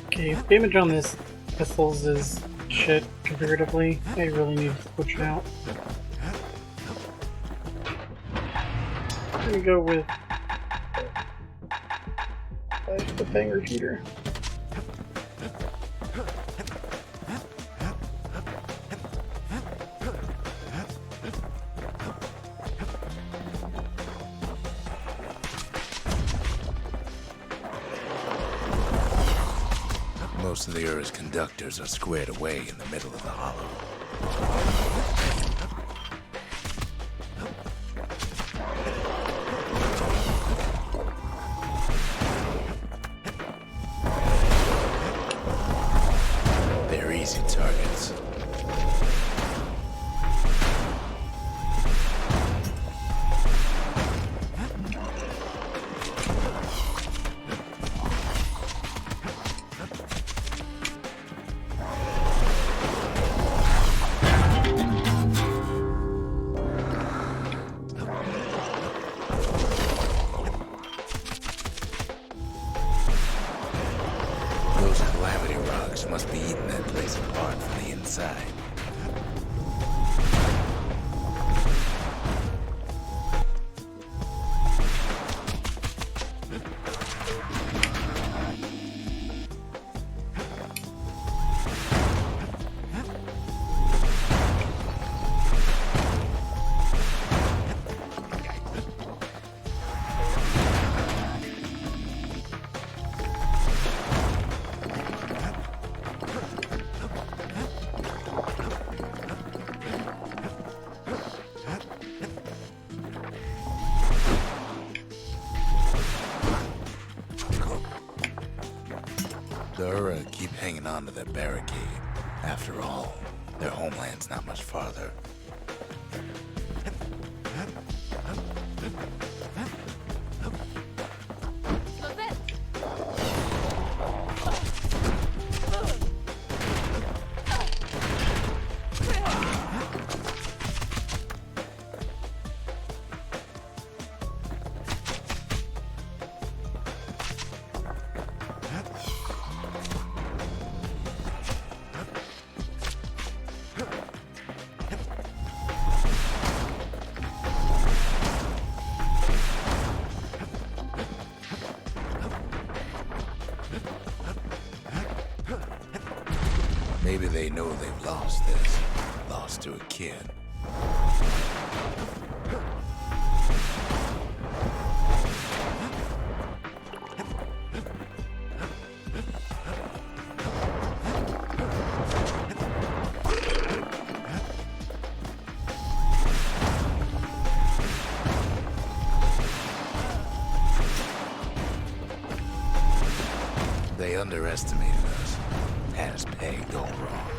Okay, damage on this pistols is shit comparatively. I really need to switch it out. I'm gonna go with the banger cheater. Most of the Ura's conductors are squared away in the middle of the hollow. They're easy targets. Those calamity rocks must be eating that place apart from the inside. The Ura keep hanging on to that barricade. After all, their homeland's not much farther. Maybe they know they've lost this. Lost to a kid. They underestimated us. Had us pegged all wrong.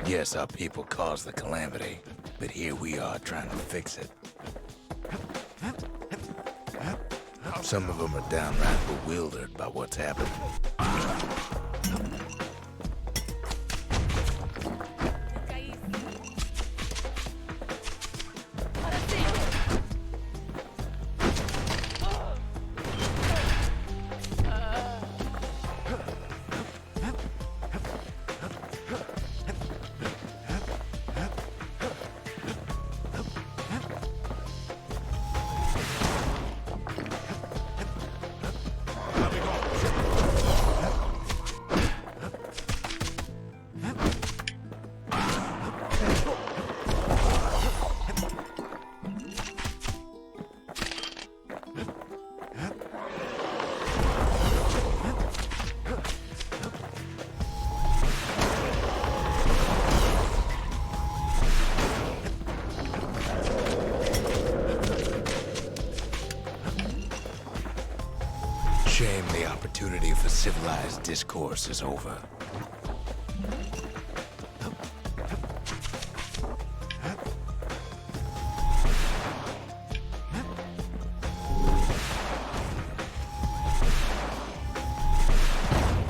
Yes, our people caused the calamity, but here we are trying to fix it. Some of them are downright bewildered by what's happened. opportunity for civilized discourse is over.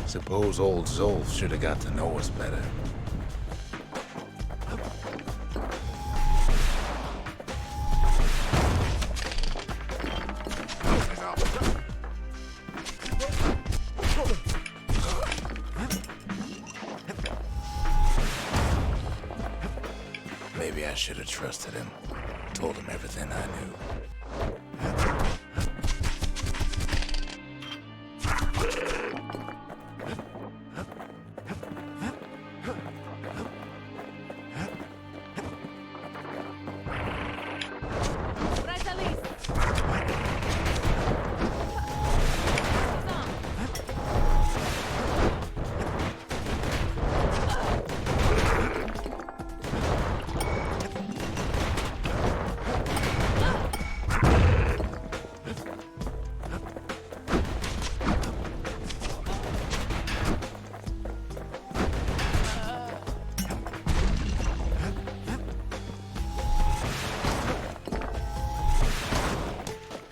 Suppose old Zolf should have got to know us better. Maybe I should have trusted him. Told him everything I knew.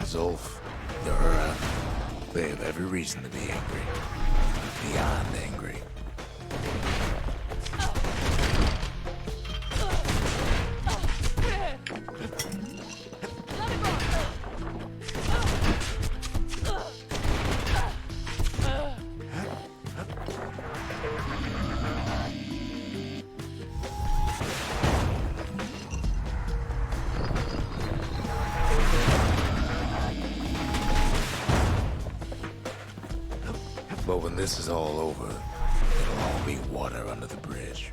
Zolf, the Ura, they have every reason to be angry. Beyond angry. But when this is all over, it'll all be water under the bridge.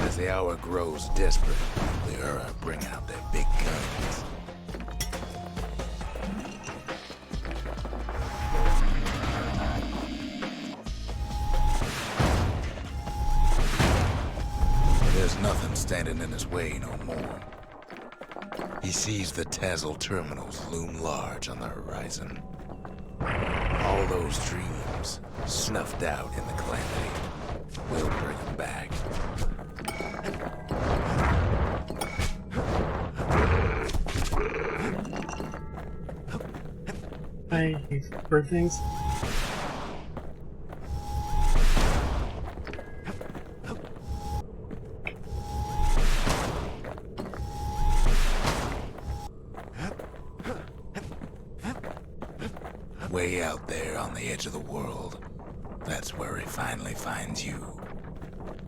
As the hour grows desperate, the Ura bring out their big guns. There's nothing standing in his way no more. He sees the Tazzle terminals loom large on the horizon. All those dreams, snuffed out in the calamity, will bring him back. I heard things. Way out there on the edge of the world, that's where he finally finds you.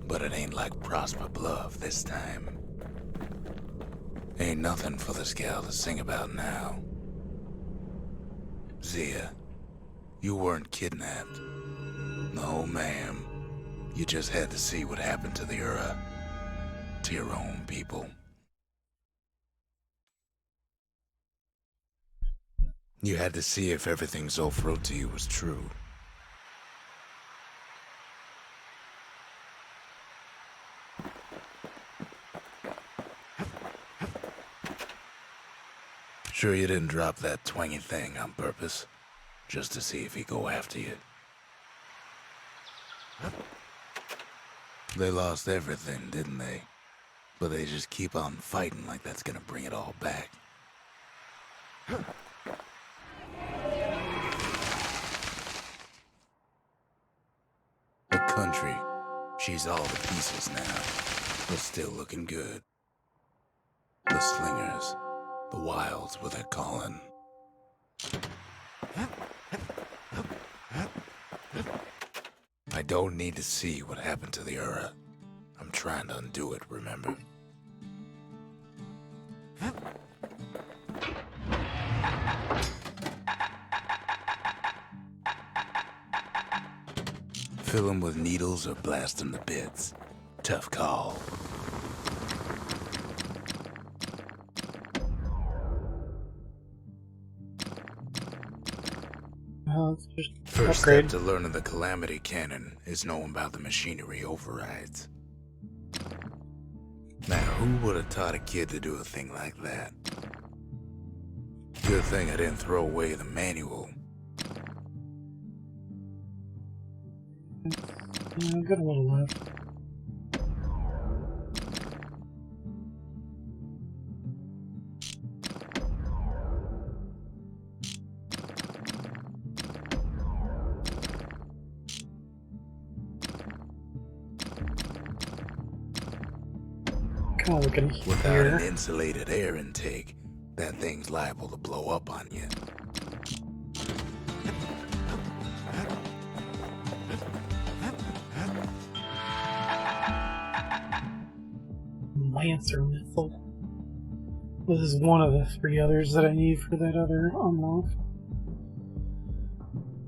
But it ain't like Prosper Bluff this time. Ain't nothing for this gal to sing about now. Zia, you weren't kidnapped. No, ma'am. You just had to see what happened to the Ura. To your own people. You had to see if everything Zolf wrote to you was true. Sure you didn't drop that twangy thing on purpose? Just to see if he'd go after you? They lost everything, didn't they? But they just keep on fighting like that's gonna bring it all back. The country, she's all to pieces now, but still looking good. The slingers, the wilds with their calling. I don't need to see what happened to the Ura. I'm trying to undo it, remember? Fill him with needles or blast him to bits. Tough call. It's just First upgrade. step to learning the Calamity Cannon is knowing about the machinery overrides. Now, Who would have taught a kid to do a thing like that? Good thing I didn't throw away the manual. I've got a little left. Kind of looking Without here. an insulated air intake, that thing's liable to blow up on you. Lancer missile. This is one of the 3 others that I need for that other unlock.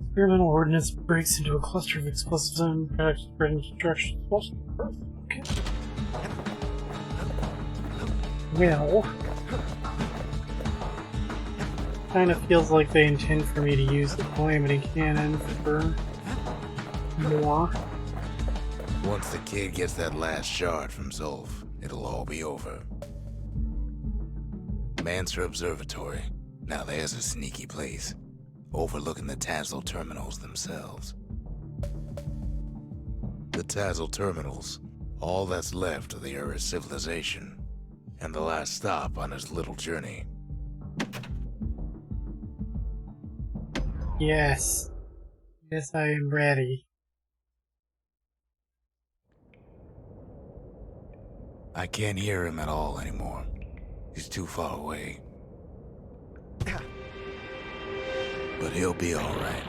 Experimental ordnance breaks into a cluster of explosives and products spreading destruction. Okay. Well, kind of feels like they intend for me to use the Calamity Cannon for more. Once the kid gets that last shard from Zolf, it'll all be over. Mancer Observatory. Now there's a sneaky place, overlooking the Tassel terminals themselves. The Tassel terminals, all that's left of the Ura civilization, and the last stop on his little journey. Yes. Yes, I am ready. I can't hear him at all anymore. He's too far away. But he'll be all right.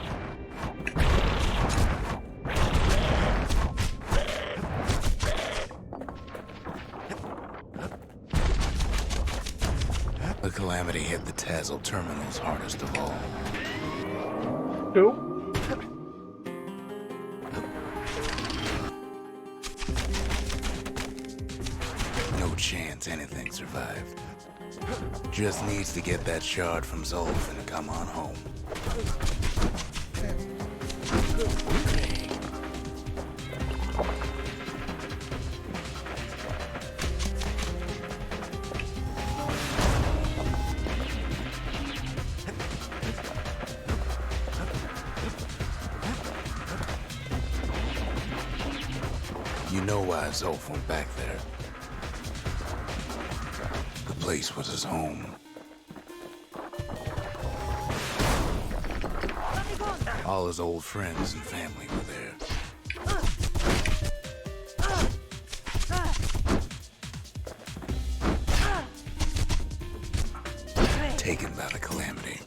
The Calamity hit the Tassel terminals hardest of all. Nope. No chance anything survived. Just needs to get that shard from Zolf and come on home. You know why Zolf went back there. The place was his home. All his old friends and family were there. Taken by the Calamity.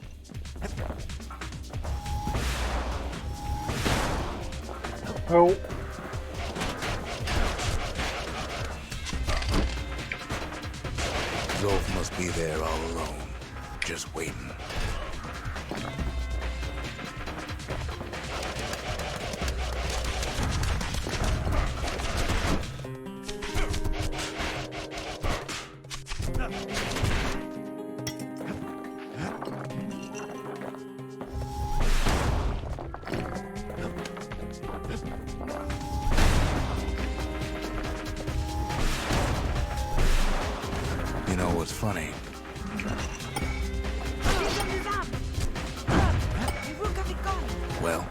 Oh. Zolf must be there all alone, just waiting. You know what's funny? Well,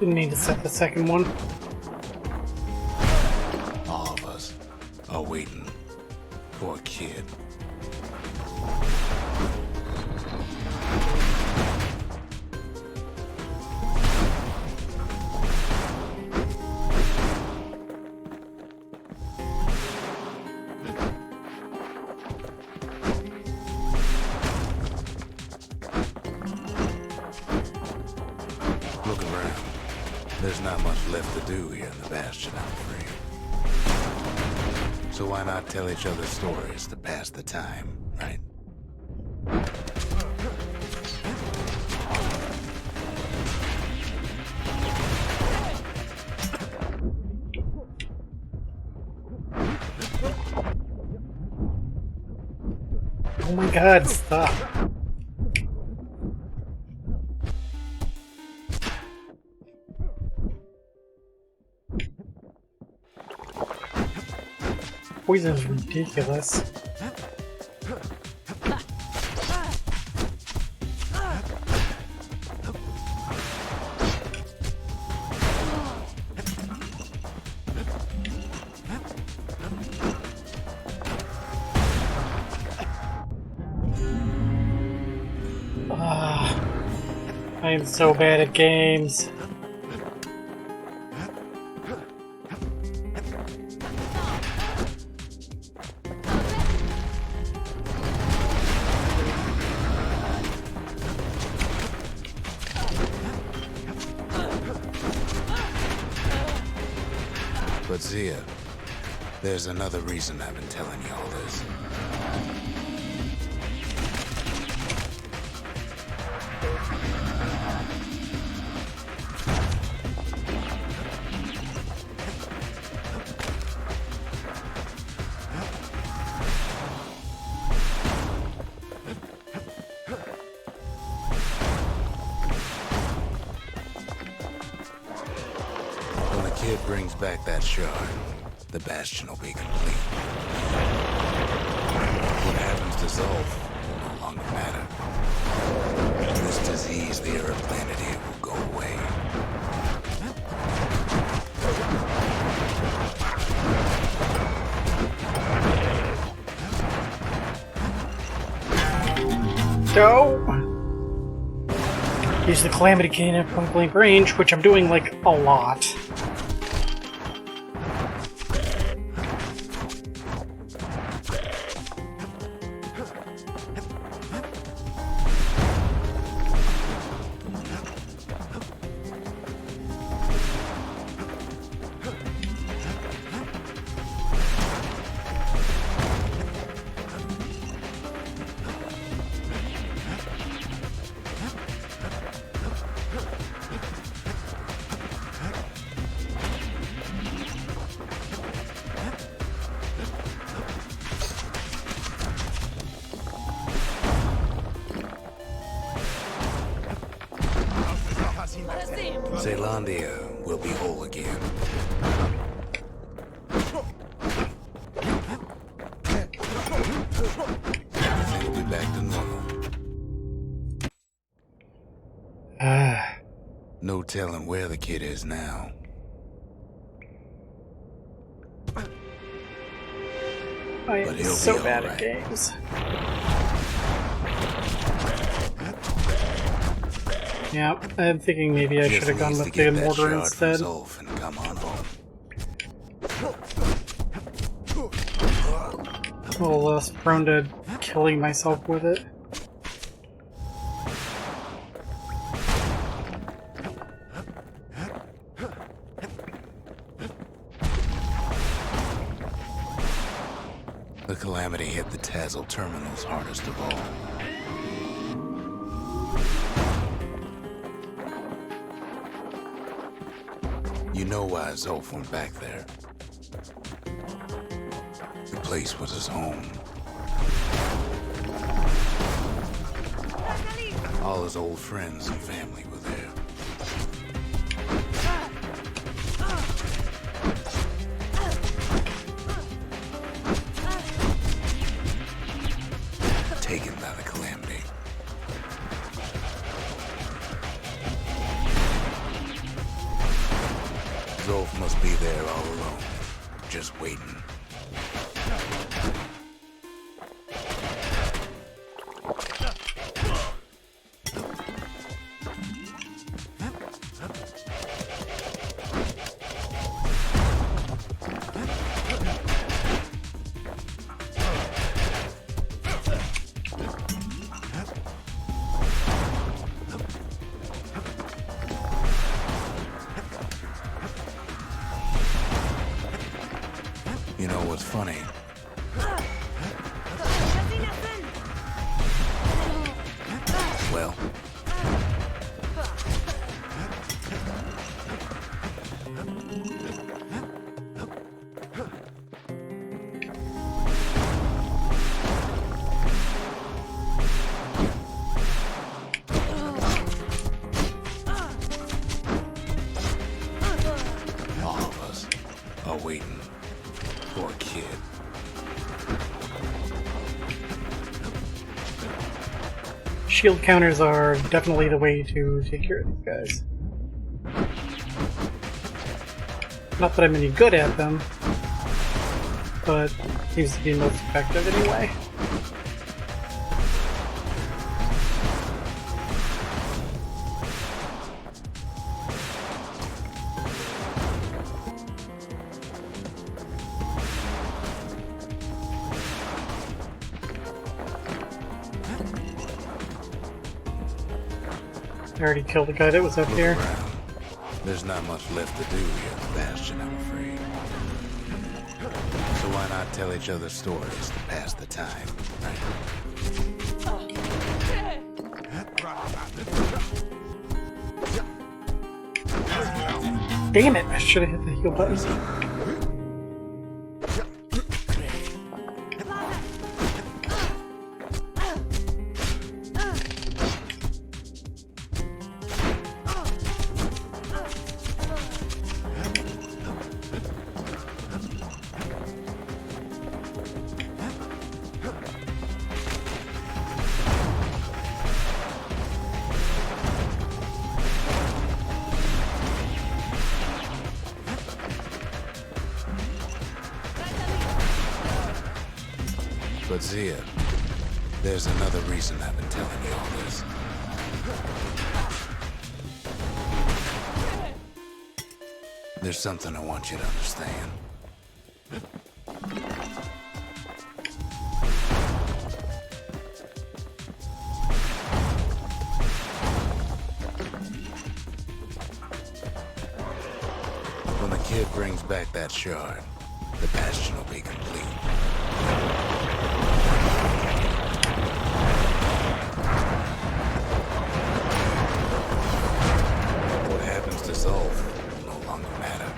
Didn't need to set the second one. all of us are waiting for a kid. Look around. There's not much left to do here in the Bastion, I'm afraid. So why not tell each other stories to pass the time, right? Oh my god, stop. Poison is ridiculous. I am so bad at games. But Zia, there's another reason I've been telling you all this. When the kid brings back that shard, the Bastion will be complete. What happens to Zolf will no longer matter. This disease the Earth planet here will go away. Go! Use the Calamity Cane at point blank range, which I'm doing like a lot. Zealandia will be whole again. Everything will be back to normal. No telling where the kid is now. I am But he'll so be bad all at right. games. Yeah, I'm thinking maybe I should have gone with the mortar instead. And come on home. A little less prone to killing myself with it. The Calamity hit the Tazzle terminals hardest of all. You know why Zolf went back there. The place was his home. All his old friends and family were there. Taken by the Calamity. Zolf must be there all alone, just waiting. You know what's funny? Well, are waiting for a kid. Shield counters are definitely the way to take care of these guys. Not that I'm any good at them, but seems to be most effective anyway. I already killed the guy that was up Look here. around. There's not much left to do here at the Bastion, I'm afraid. So why not tell each other stories to pass the time, right? Damn it! I should have hit the heal button. But Zia, there's another reason I've been telling you all this. There's something I want you to understand. When the kid brings back that shard, the Bastion will be complete. What happens to Zolf will no longer matter.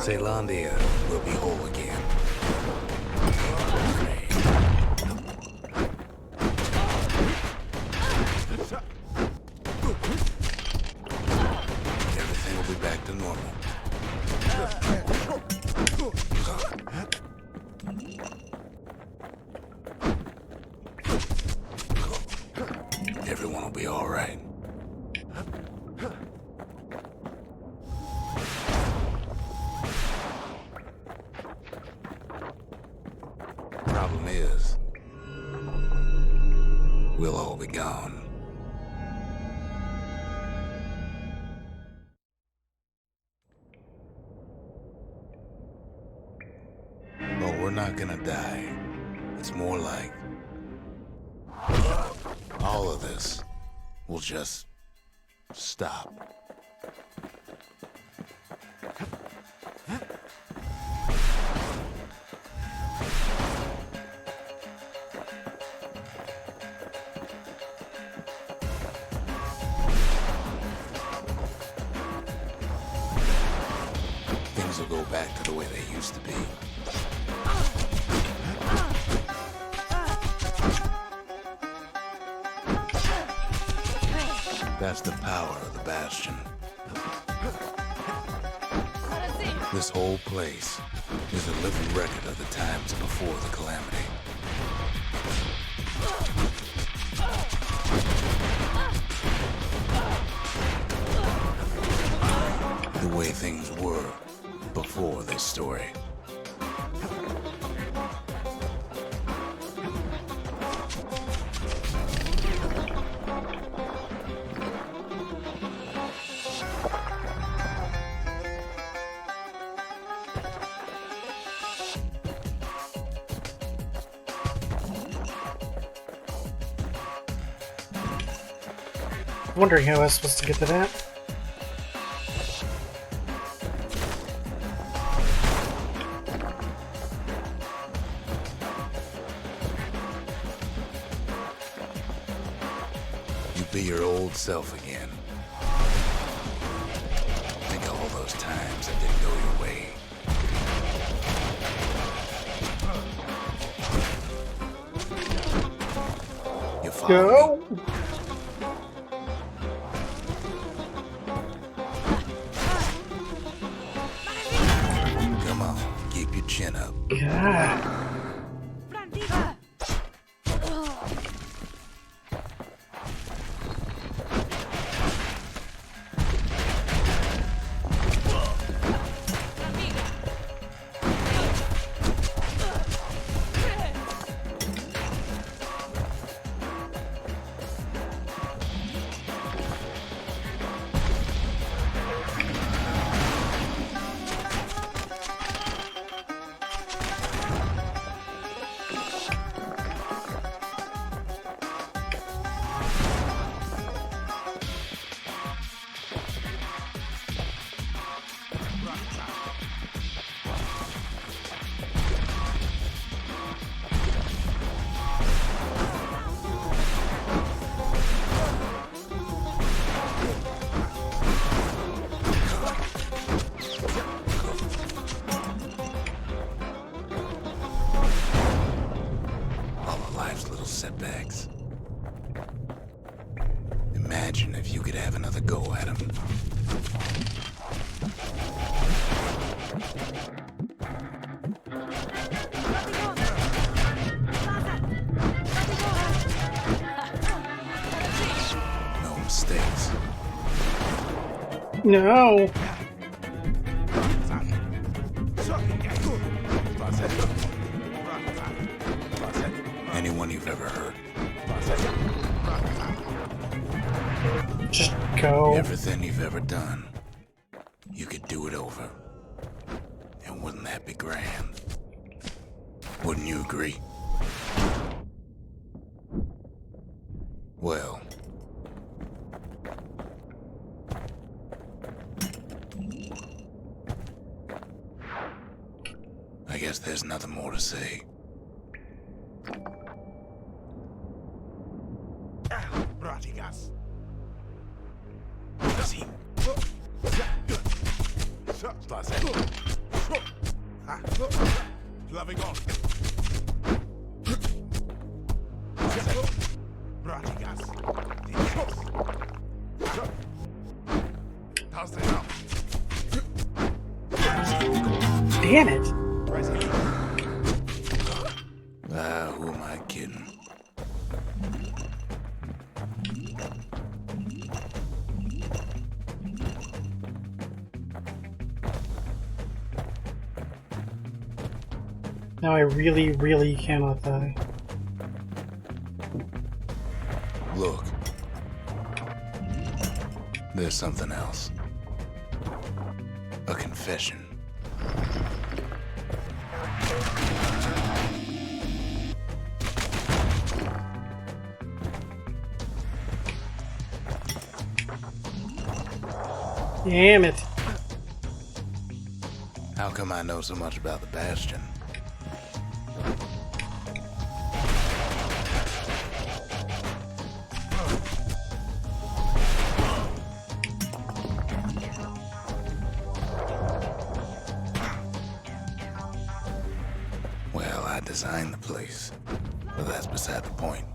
Zealandia will be whole again. Everything will be back to normal. Everyone will be all right. Problem is, we'll all be gone. But we're not gonna die. It's more like all of this will just stop. Things will go back to the way they used to be. That's the power of the Bastion. This whole place is a living record of the times before the calamity. The way things were before this story. Wondering how I was supposed to get to that. You be your old self again. Think of all those times that didn't go your way. You follow me? Go! Come on, keep your chin up. God. Setbacks. Imagine if you could have another go at him. No mistakes. No! Anyone you've ever heard. Just go. Everything you've ever done, you could do it over. And wouldn't that be grand? Wouldn't you agree? Well, I guess there's nothing more to say. Damn it! Who am I kidding? Now I really, really cannot die. Look. There's something else. A confession. Damn it. How come I know so much about the Bastion? Well, I designed the place, but that's beside the point.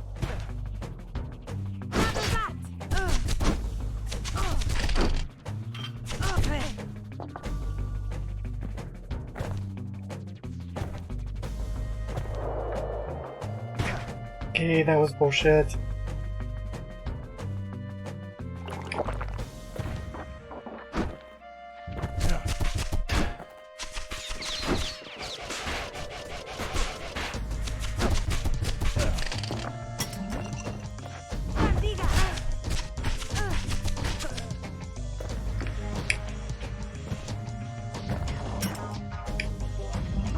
Okay, that was bullshit.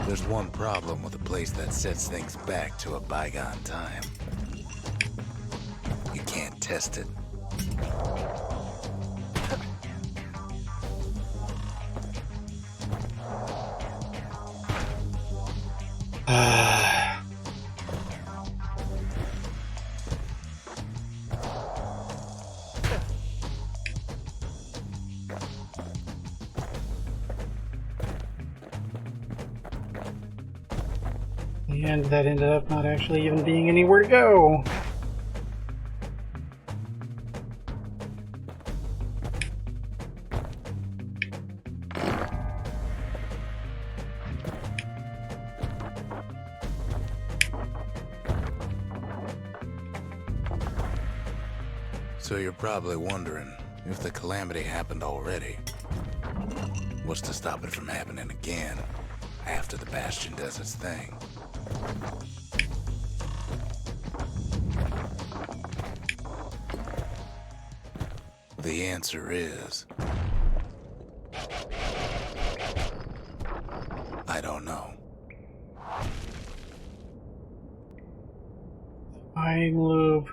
There's one problem with a place that sets things back to a bygone time. You can't test it. And that ended up not actually even being anywhere to go. So you're probably wondering if the calamity happened already. What's to stop it from happening again after the Bastion does its thing? The answer is... I don't know. Time loop.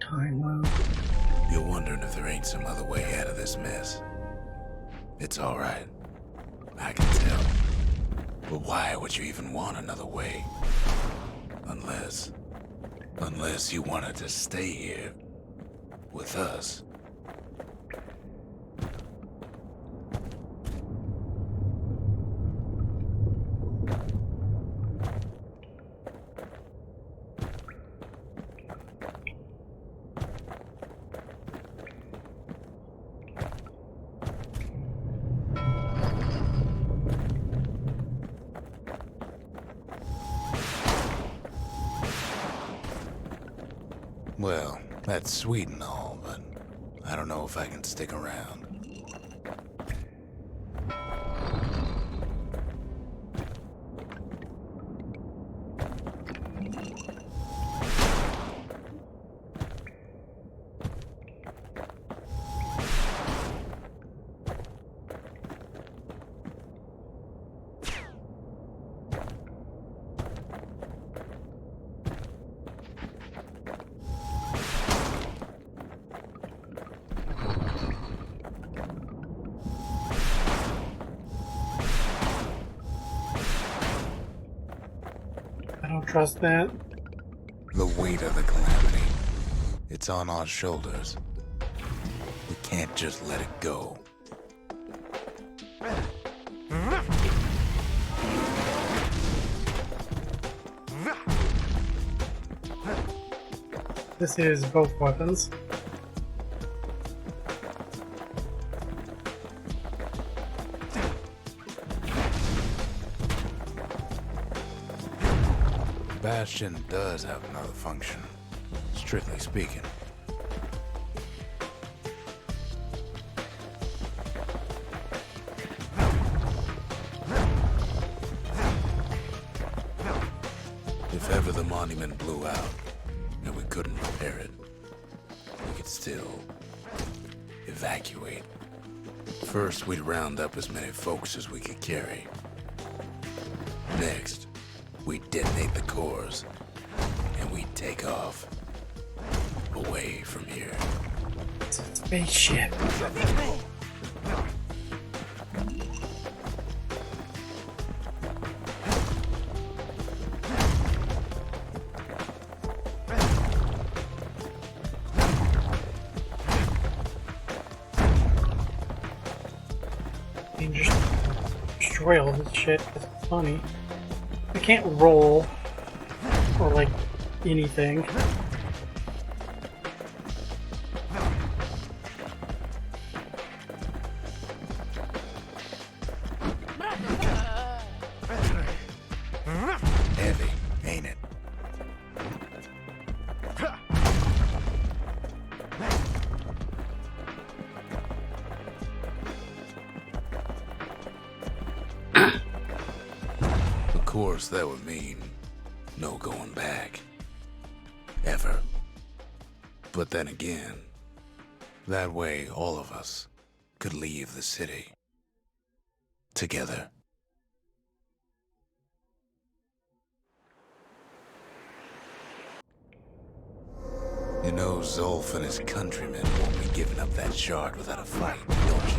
Time loop. You're wondering if there ain't some other way out of this mess. It's alright. I can tell. But why would you even want another way? Unless you wanted to stay here with us. Well, that's sweet and all, but I don't know if I can stick around. I don't trust that. The weight of the calamity. It's on our shoulders. We can't just let it go. This is both weapons. Bastion does have another function, strictly speaking. If ever the monument blew out and we couldn't repair it, we could still evacuate. First, we'd round up as many folks as we could carry. Next, we detonate the cores, and we take off away from here. It's a spaceship. You just destroy all this shit. It's funny. I can't roll or like anything. Heavy, ain't it? Of course, that would mean no going back. Ever. But then again, that way all of us could leave the city. Together. You know Zolf and his countrymen won't be giving up that shard without a fight, don't you?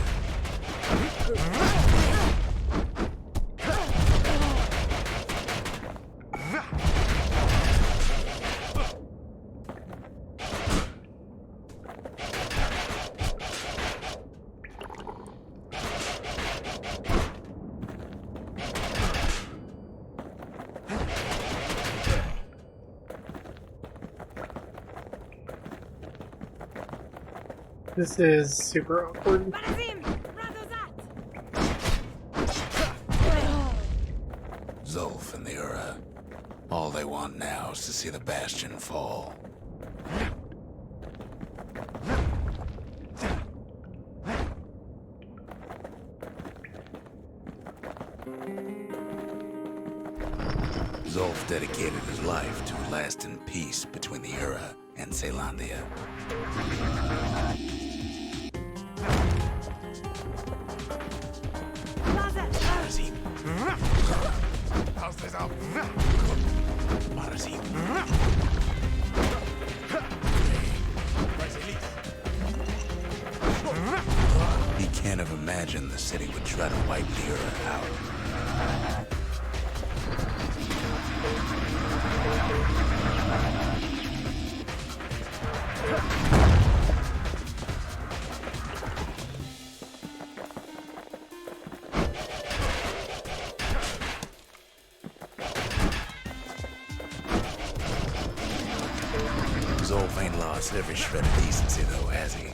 This is super awkward. Zolf and the Ura. All they want now is to see the Bastion fall. Zolf dedicated his life to a lasting peace between the Ura and Caelondia. He can't have imagined the city would try to wipe the Earth out. Zolf ain't lost every shred of decency, though, has he?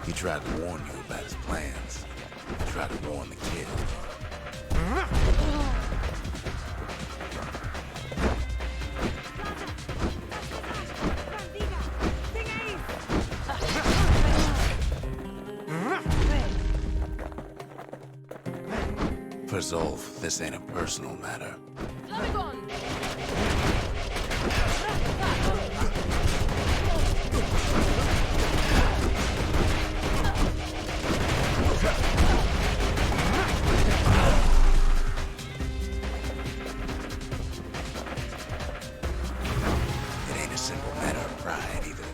He tried to warn you about his plans. He tried to warn the kid. For Zolf, this ain't a personal matter. It ain't a simple matter of pride either.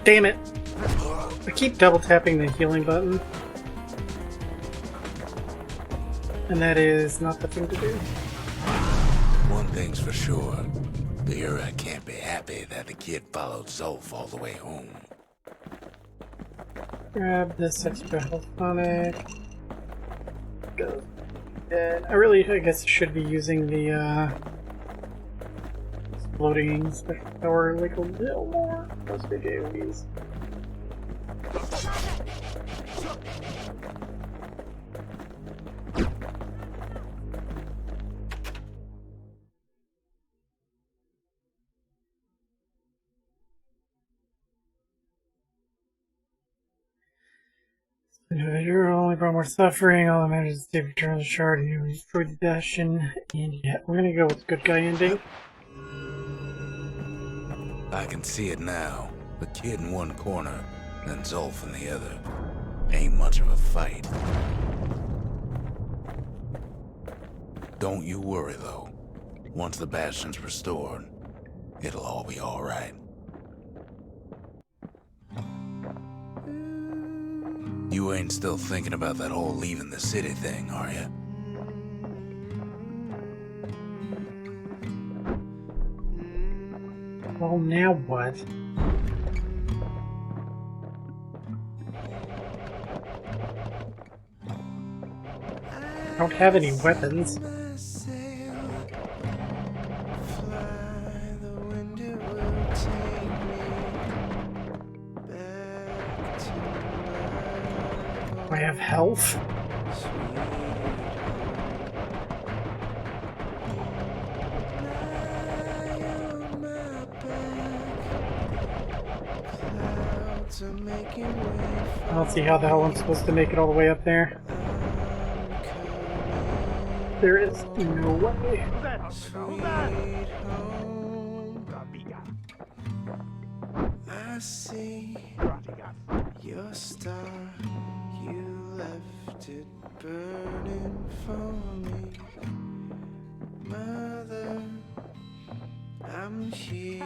Damn it! I keep double tapping the healing button. And that is not the thing to do. One thing's for sure. The Ura can't be happy that the kid followed Zolf all the way home. Grab this extra health tonic. Go. And I guess, should be using the exploding special power like a little more. Those big AoEs. You're only brought more suffering. All that matters is to return the shard and you destroy the Bastion. And yeah, we're gonna go with the good guy ending. I can see it now. The kid in one corner, then Zolf in the other. Ain't much of a fight. Don't you worry, though. Once the Bastion's restored, it'll all be alright. You ain't still thinking about that whole leaving the city thing, are you? Well, now what? I don't have any weapons. I have health. I don't see how the hell I'm supposed to make it all the way up there. There is no way. I see your star, you left it burning for me. Mother, I'm here.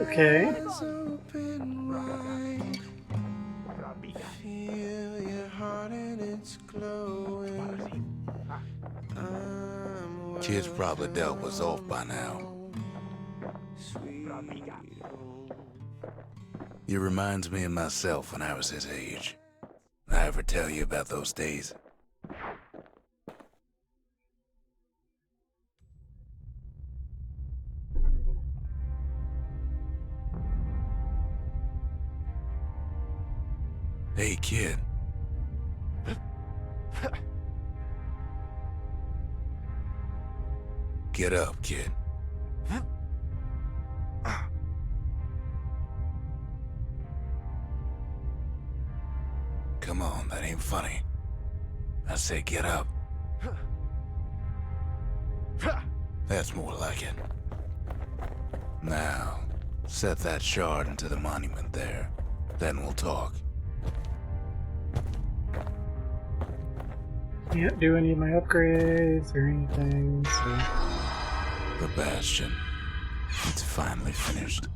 Okay. Eyes open wide. Feel your heart and it's glowing. Kid's probably dealt with Zolf by now. He reminds me of myself when I was his age. I ever tell you about those days? Hey, kid. Get up, kid. Come on, that ain't funny. I say get up. That's more like it. Now, set that shard into the monument there. Then we'll talk. Can't do any of my upgrades or anything, so... The Bastion. It's finally finished.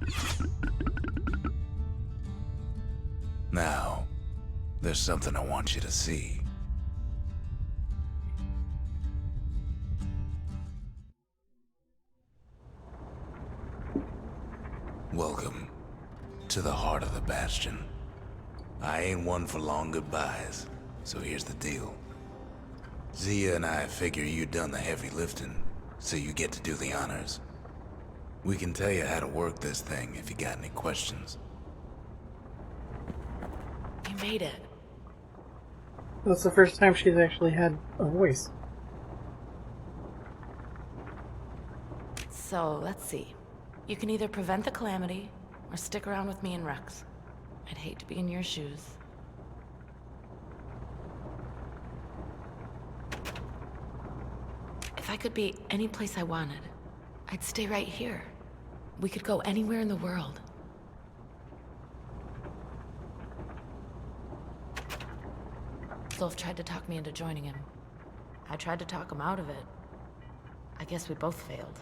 Now, there's something I want you to see. Welcome to the heart of the Bastion. I ain't one for long goodbyes, so here's the deal. Zia and I figure you done the heavy lifting, so you get to do the honors. We can tell you how to work this thing if you got any questions. You made it. That's the first time she's actually had a voice. So, let's see. You can either prevent the calamity, or stick around with me and Rex. I'd hate to be in your shoes. If I could be any place I wanted, I'd stay right here. We could go anywhere in the world. Zolf tried to talk me into joining him. I tried to talk him out of it. I guess we both failed.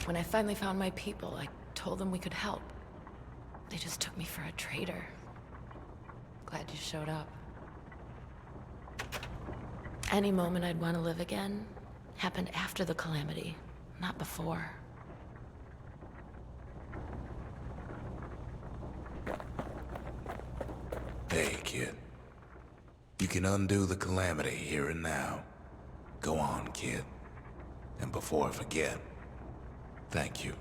When I finally found my people, I told them we could help. They just took me for a traitor. Glad you showed up. Any moment I'd want to live again happened after the calamity, not before. Hey, kid. You can undo the calamity here and now. Go on, kid. And before I forget, thank you.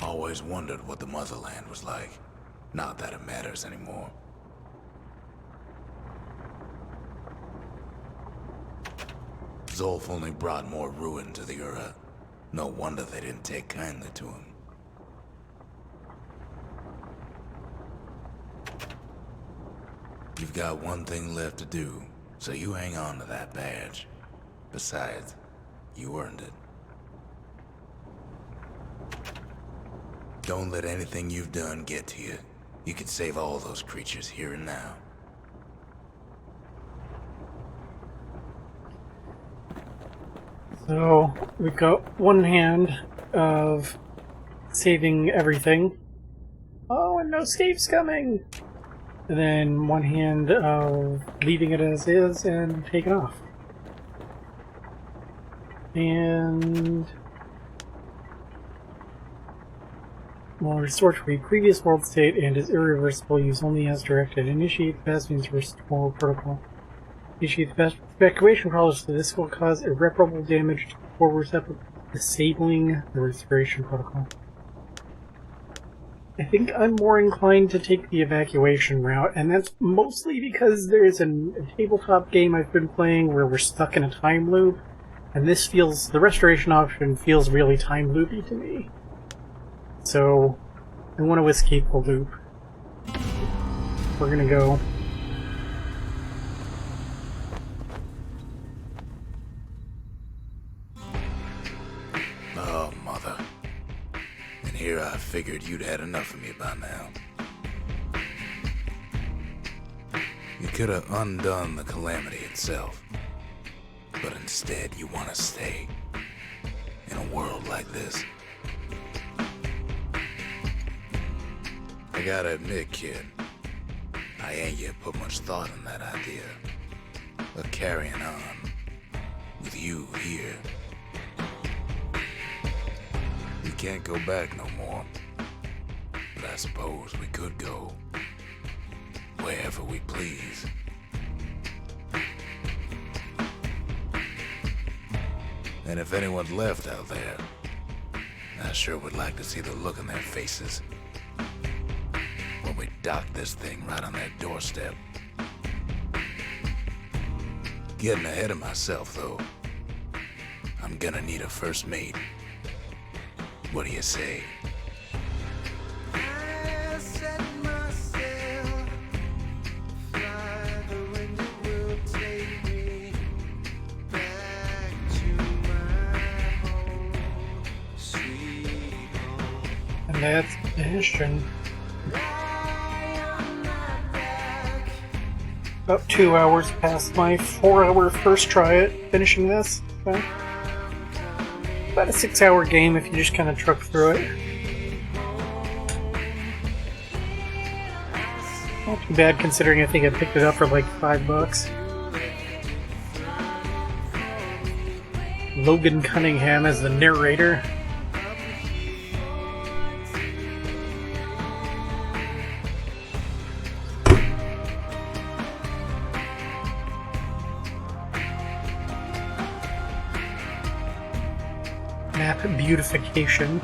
Always wondered what the motherland was like. Not that it matters anymore. Zolf only brought more ruin to the Ura. No wonder they didn't take kindly to him. You've got one thing left to do, so you hang on to that badge. Besides, you earned it. Don't let anything you've done get to you. You can save all those creatures here and now. So, we've got one hand of saving everything. Oh, and no Steve's coming! And then one hand of leaving it as is and taking off. And... will restore to a previous world state and is irreversible. Use only as directed. Initiate Bastion's restore protocol. Issue the best evacuation process. This will cause irreparable damage to the forward step, disabling the restoration protocol. I think I'm more inclined to take the evacuation route, and that's mostly because there's a tabletop game I've been playing where we're stuck in a time loop, and the restoration option feels really time loopy to me. So, I want to escape the loop. We're gonna go. Oh, mother. And here I figured you'd had enough of me by now. You could have undone the calamity itself. But instead, you want to stay in a world like this. I gotta admit, kid, I ain't yet put much thought in that idea of carrying on with you here. We can't go back no more, but I suppose we could go wherever we please. And if anyone's left out there, I sure would like to see the look on their faces when we dock this thing right on their doorstep. Getting ahead of myself, though. I'm gonna need a first mate. What do you say? I set myself fly, the wind it will take me back to my home, sweet home. And that's Bastion. About 2 hours past my 4-hour first try at finishing this. So about a 6-hour game if you just kind of truck through it. Not too bad considering I think I picked it up for like $5. Logan Cunningham as the narrator. Map beautification.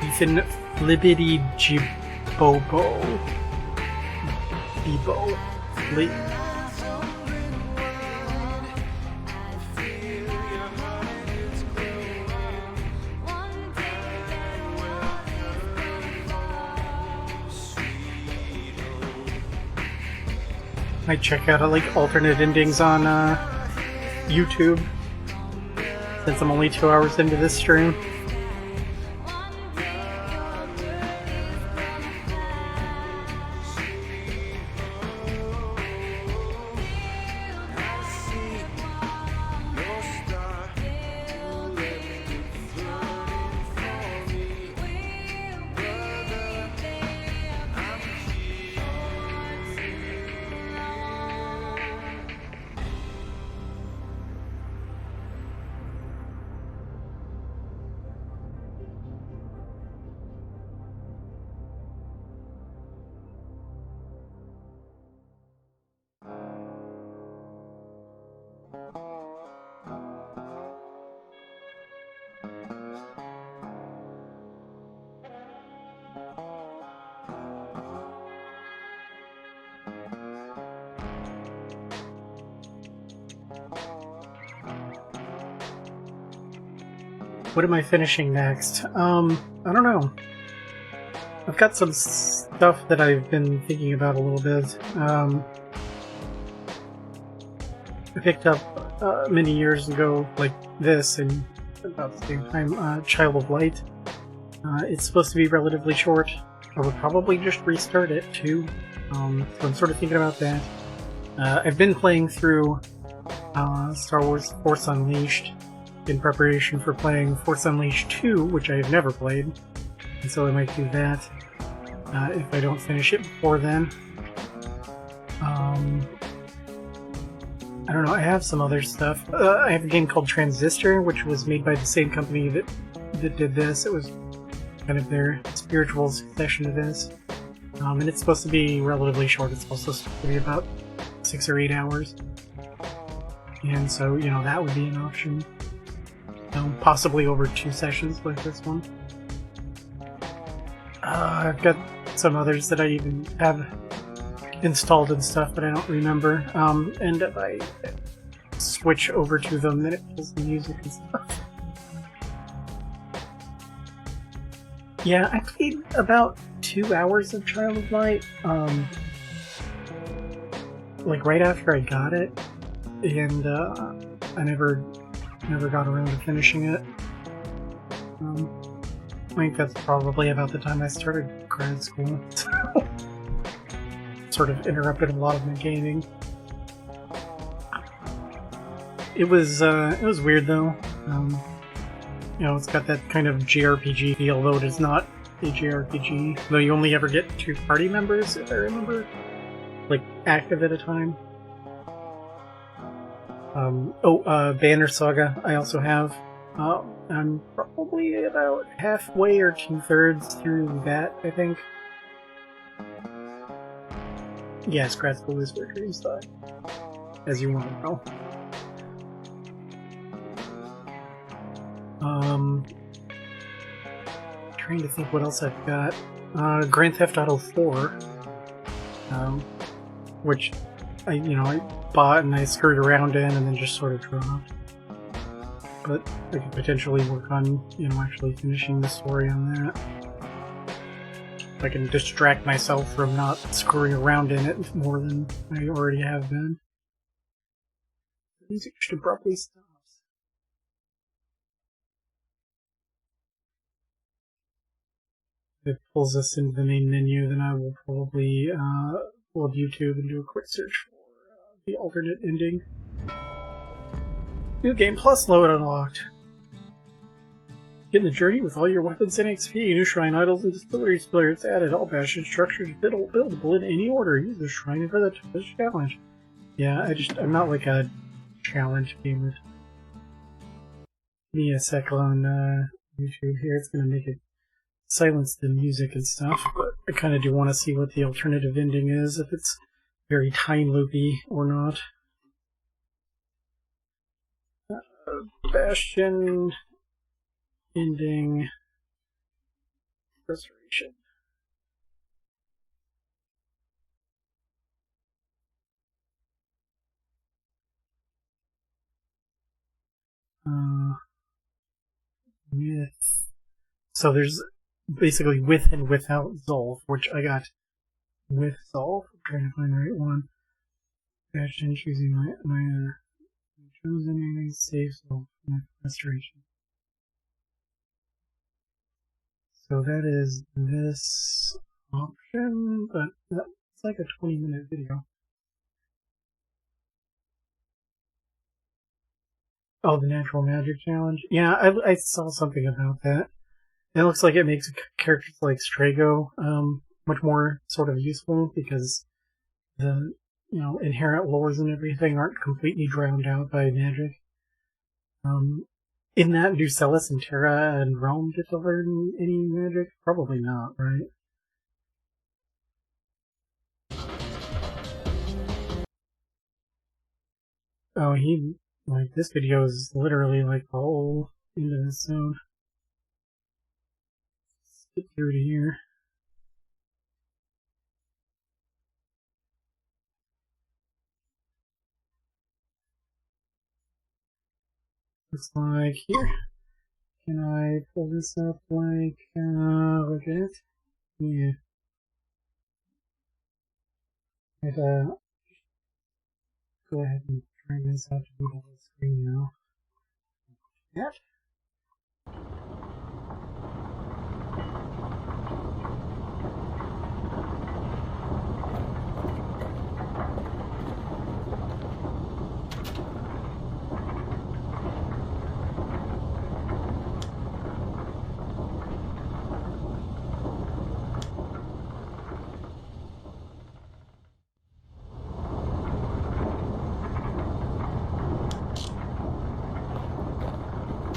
Ethan Flibbity Jibobo. Bibo. Lee. Might check out like alternate endings on YouTube, since I'm only 2 hours into this stream. What am I finishing next? I don't know. I've got some stuff that I've been thinking about a little bit. I picked up many years ago, like this, and about the same time, Child of Light. It's supposed to be relatively short. I would probably just restart it too. So I'm sort of thinking about that. I've been playing through Star Wars Force Unleashed in preparation for playing Force Unleashed 2, which I have never played, and so I might do that if I don't finish it before then. I don't know, I have some other stuff. I have a game called Transistor, which was made by the same company that did this. It was kind of their spiritual succession to this. And it's supposed to be relatively short. It's also supposed to be about 6 or 8 hours. And so, you know, that would be an option. Possibly over 2 sessions like this one. I've got some others that I even have installed and stuff, but I don't remember. And if I switch over to them, then it pulls the music and stuff. Yeah, I played about 2 hours of Child of Light, like right after I got it, and I never got around to finishing it. I think that's probably about the time I started grad school. Sort of interrupted a lot of my gaming. It was weird though. You know, it's got that kind of JRPG feel, though it is not a JRPG. Though you only ever get 2 party members, if I remember, like active at a time. Banner Saga I also have. I'm probably about halfway or 2/3 through that, I think. Yes, grad school is where dreams die, as you want to know. Trying to think what else I've got. Grand Theft Auto 4, which I bought and I screwed around in and then just sort of dropped. But I could potentially work on, actually finishing the story on that. I can distract myself from not screwing around in it more than I already have been. The music just abruptly stops. If it pulls us into the main menu, then I will probably pull up YouTube and do a quick search for the alternate ending. New Game Plus load unlocked. Get in the journey with all your weapons and XP. New shrine idols and distillery spirits added. All Bastion structures buildable in any order. Use the shrine for the challenge. Yeah, I'm not like a challenge gamer. Give me a sec on YouTube here. It's gonna make it silence the music and stuff, but I kind of do want to see what the alternative ending is, if it's very time loopy or not. Bastion ending restoration. So there's basically with and without Zolf, which I got with Zolf. I'm trying to find the right one. Bastion choosing my chosen anything safe Zolf for my restoration. So that is this option, but it's like a 20-minute video. Oh, the Natural Magic Challenge? Yeah, I saw something about that. It looks like it makes characters like Strago much more sort of useful, because the inherent lores and everything aren't completely drowned out by magic. In that, do Celis and Terra and Rome get to learn any magic? Probably not, right? Oh, this video is literally like all into this zone. Skip through to here. Looks like here. Can I pull this up like legit? Yeah. I'd go ahead and turn this out to be on the screen now. Yep.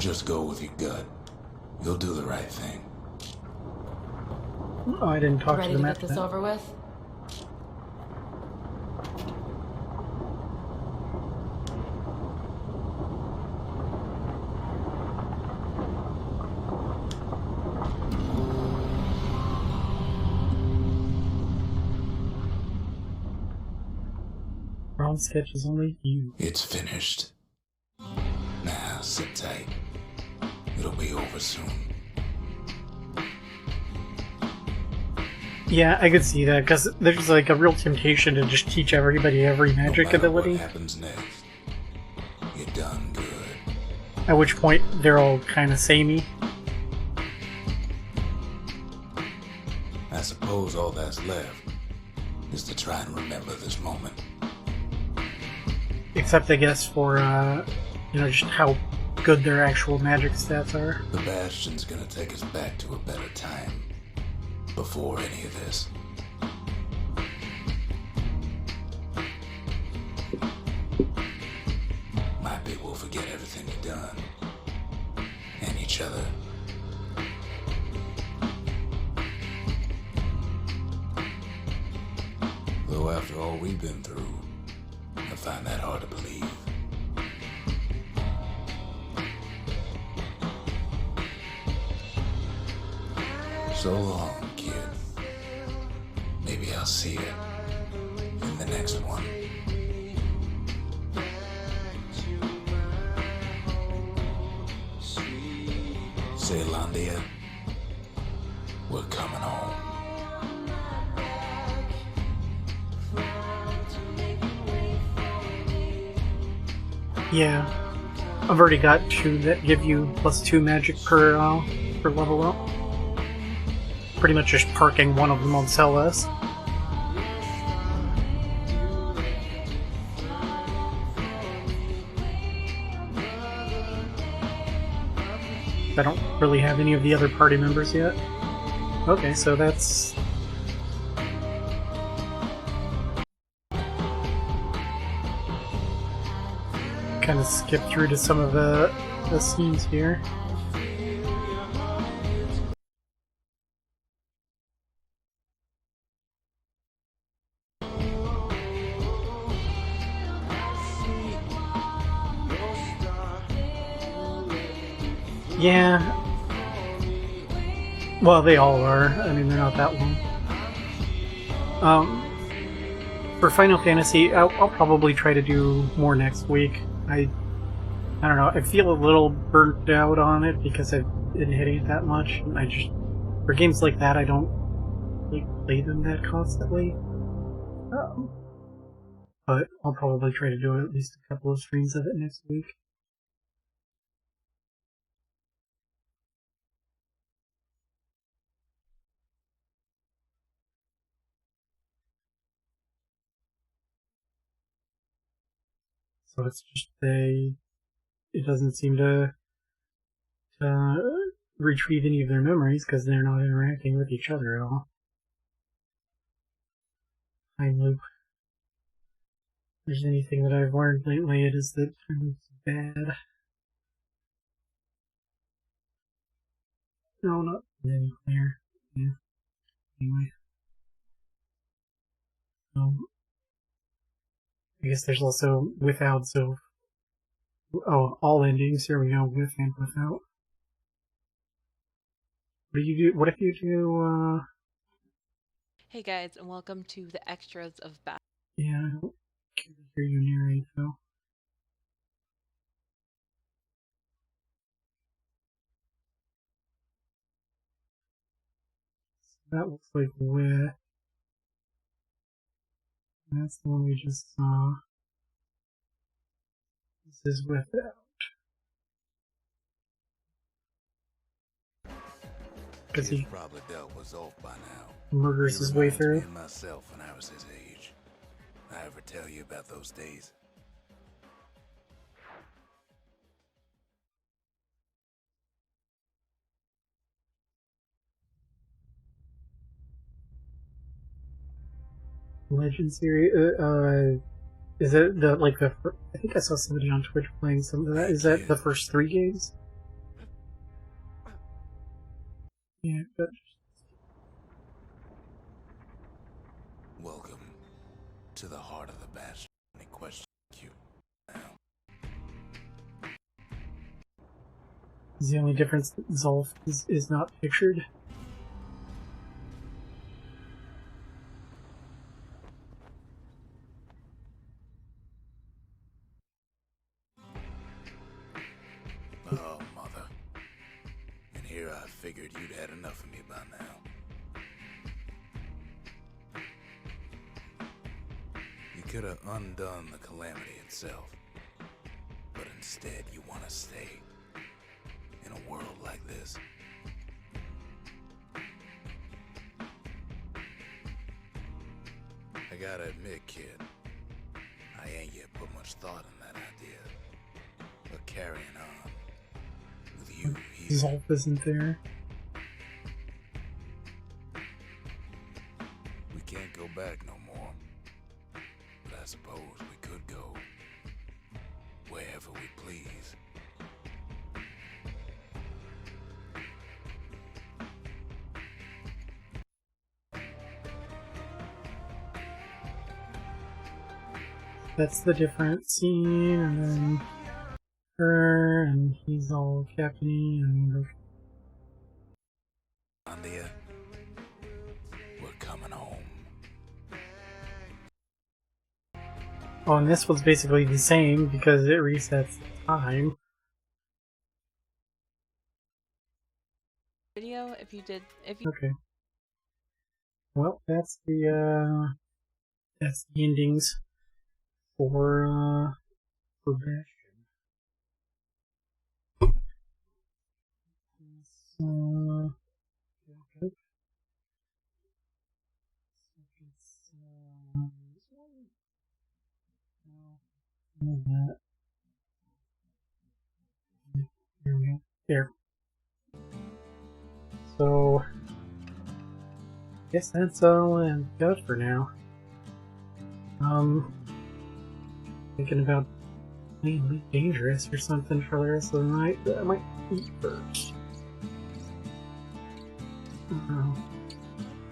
Just go with your gut. You'll do the right thing. Oh, I didn't talk Ready to to them get after this that. over with? Brown sketch is only you. It's finished. Now, sit tight. It'll be over soon. Yeah, I could see that, because there's like a real temptation to just teach everybody every magic no matter ability. What happens next? You're done good. At which point, they're all kind of samey. I suppose all that's left is to try and remember this moment. Except, I guess, for, just how good their actual magic stats are. The Bastion's gonna take us back to a better time. Before any of this. Might be we'll forget everything you've done. And each other. Though after all we've been through, I find that hard to believe. So long, kid. Maybe I'll see you in the next one. Zealandia, we're coming home. Yeah. I've already got 2 that give you +2 magic per level up. Pretty much just parking one of them on Celes. I don't really have any of the other party members yet. Okay, so that's... kind of skip through to some of the scenes here. Yeah. Well, they all are. I mean, they're not that long. For Final Fantasy, I'll probably try to do more next week. I don't know. I feel a little burnt out on it because I've been hitting it that much. For games like that, I don't play them that constantly. But I'll probably try to do at least a couple of streams of it next week. So it's just it doesn't seem to retrieve any of their memories because they're not interacting with each other at all. Time loop. If there's anything that I've learned lately, it is that time loop's bad. No, not any clear. Yeah. Anyway. I guess there's also without, so... Oh, all endings. Here we go, with and without. What do you do? What if you do, Hey guys, and welcome to the extras of Bastion. Yeah, I don't care to hear you narrate, though. So that looks like with... That's the one we just saw. This is without. Because he probably dealt with Zolf by now. murders his way through. Me myself when I was his age. I ever tell you about those days? Legend series. Is it I think I saw somebody on Twitch playing some of that. Is that the first 3 games? Yeah, but Welcome to the heart of the Bastion. Any question you now? is the only difference that Zolf is not pictured. Oh, mother. And here I figured you'd had enough of me by now. You could have undone the calamity itself. But instead you want to stay in a world like this. I gotta admit, kid, I ain't yet put much thought in that idea. But carrying on with you here. Zolf isn't there. We can't go back no more. But I suppose we could go wherever we please. That's the different scene, and then her, and he's all captainy, and Andia, we're coming home. oh, and this was basically the same because it resets time. Video, if you Okay. Well, that's the endings for Bastion. So, okay. That. There we go. There. So, guess that's all I've got for now. Thinking about being dangerous or something for the rest of the night, but I might eat first.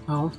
Oh.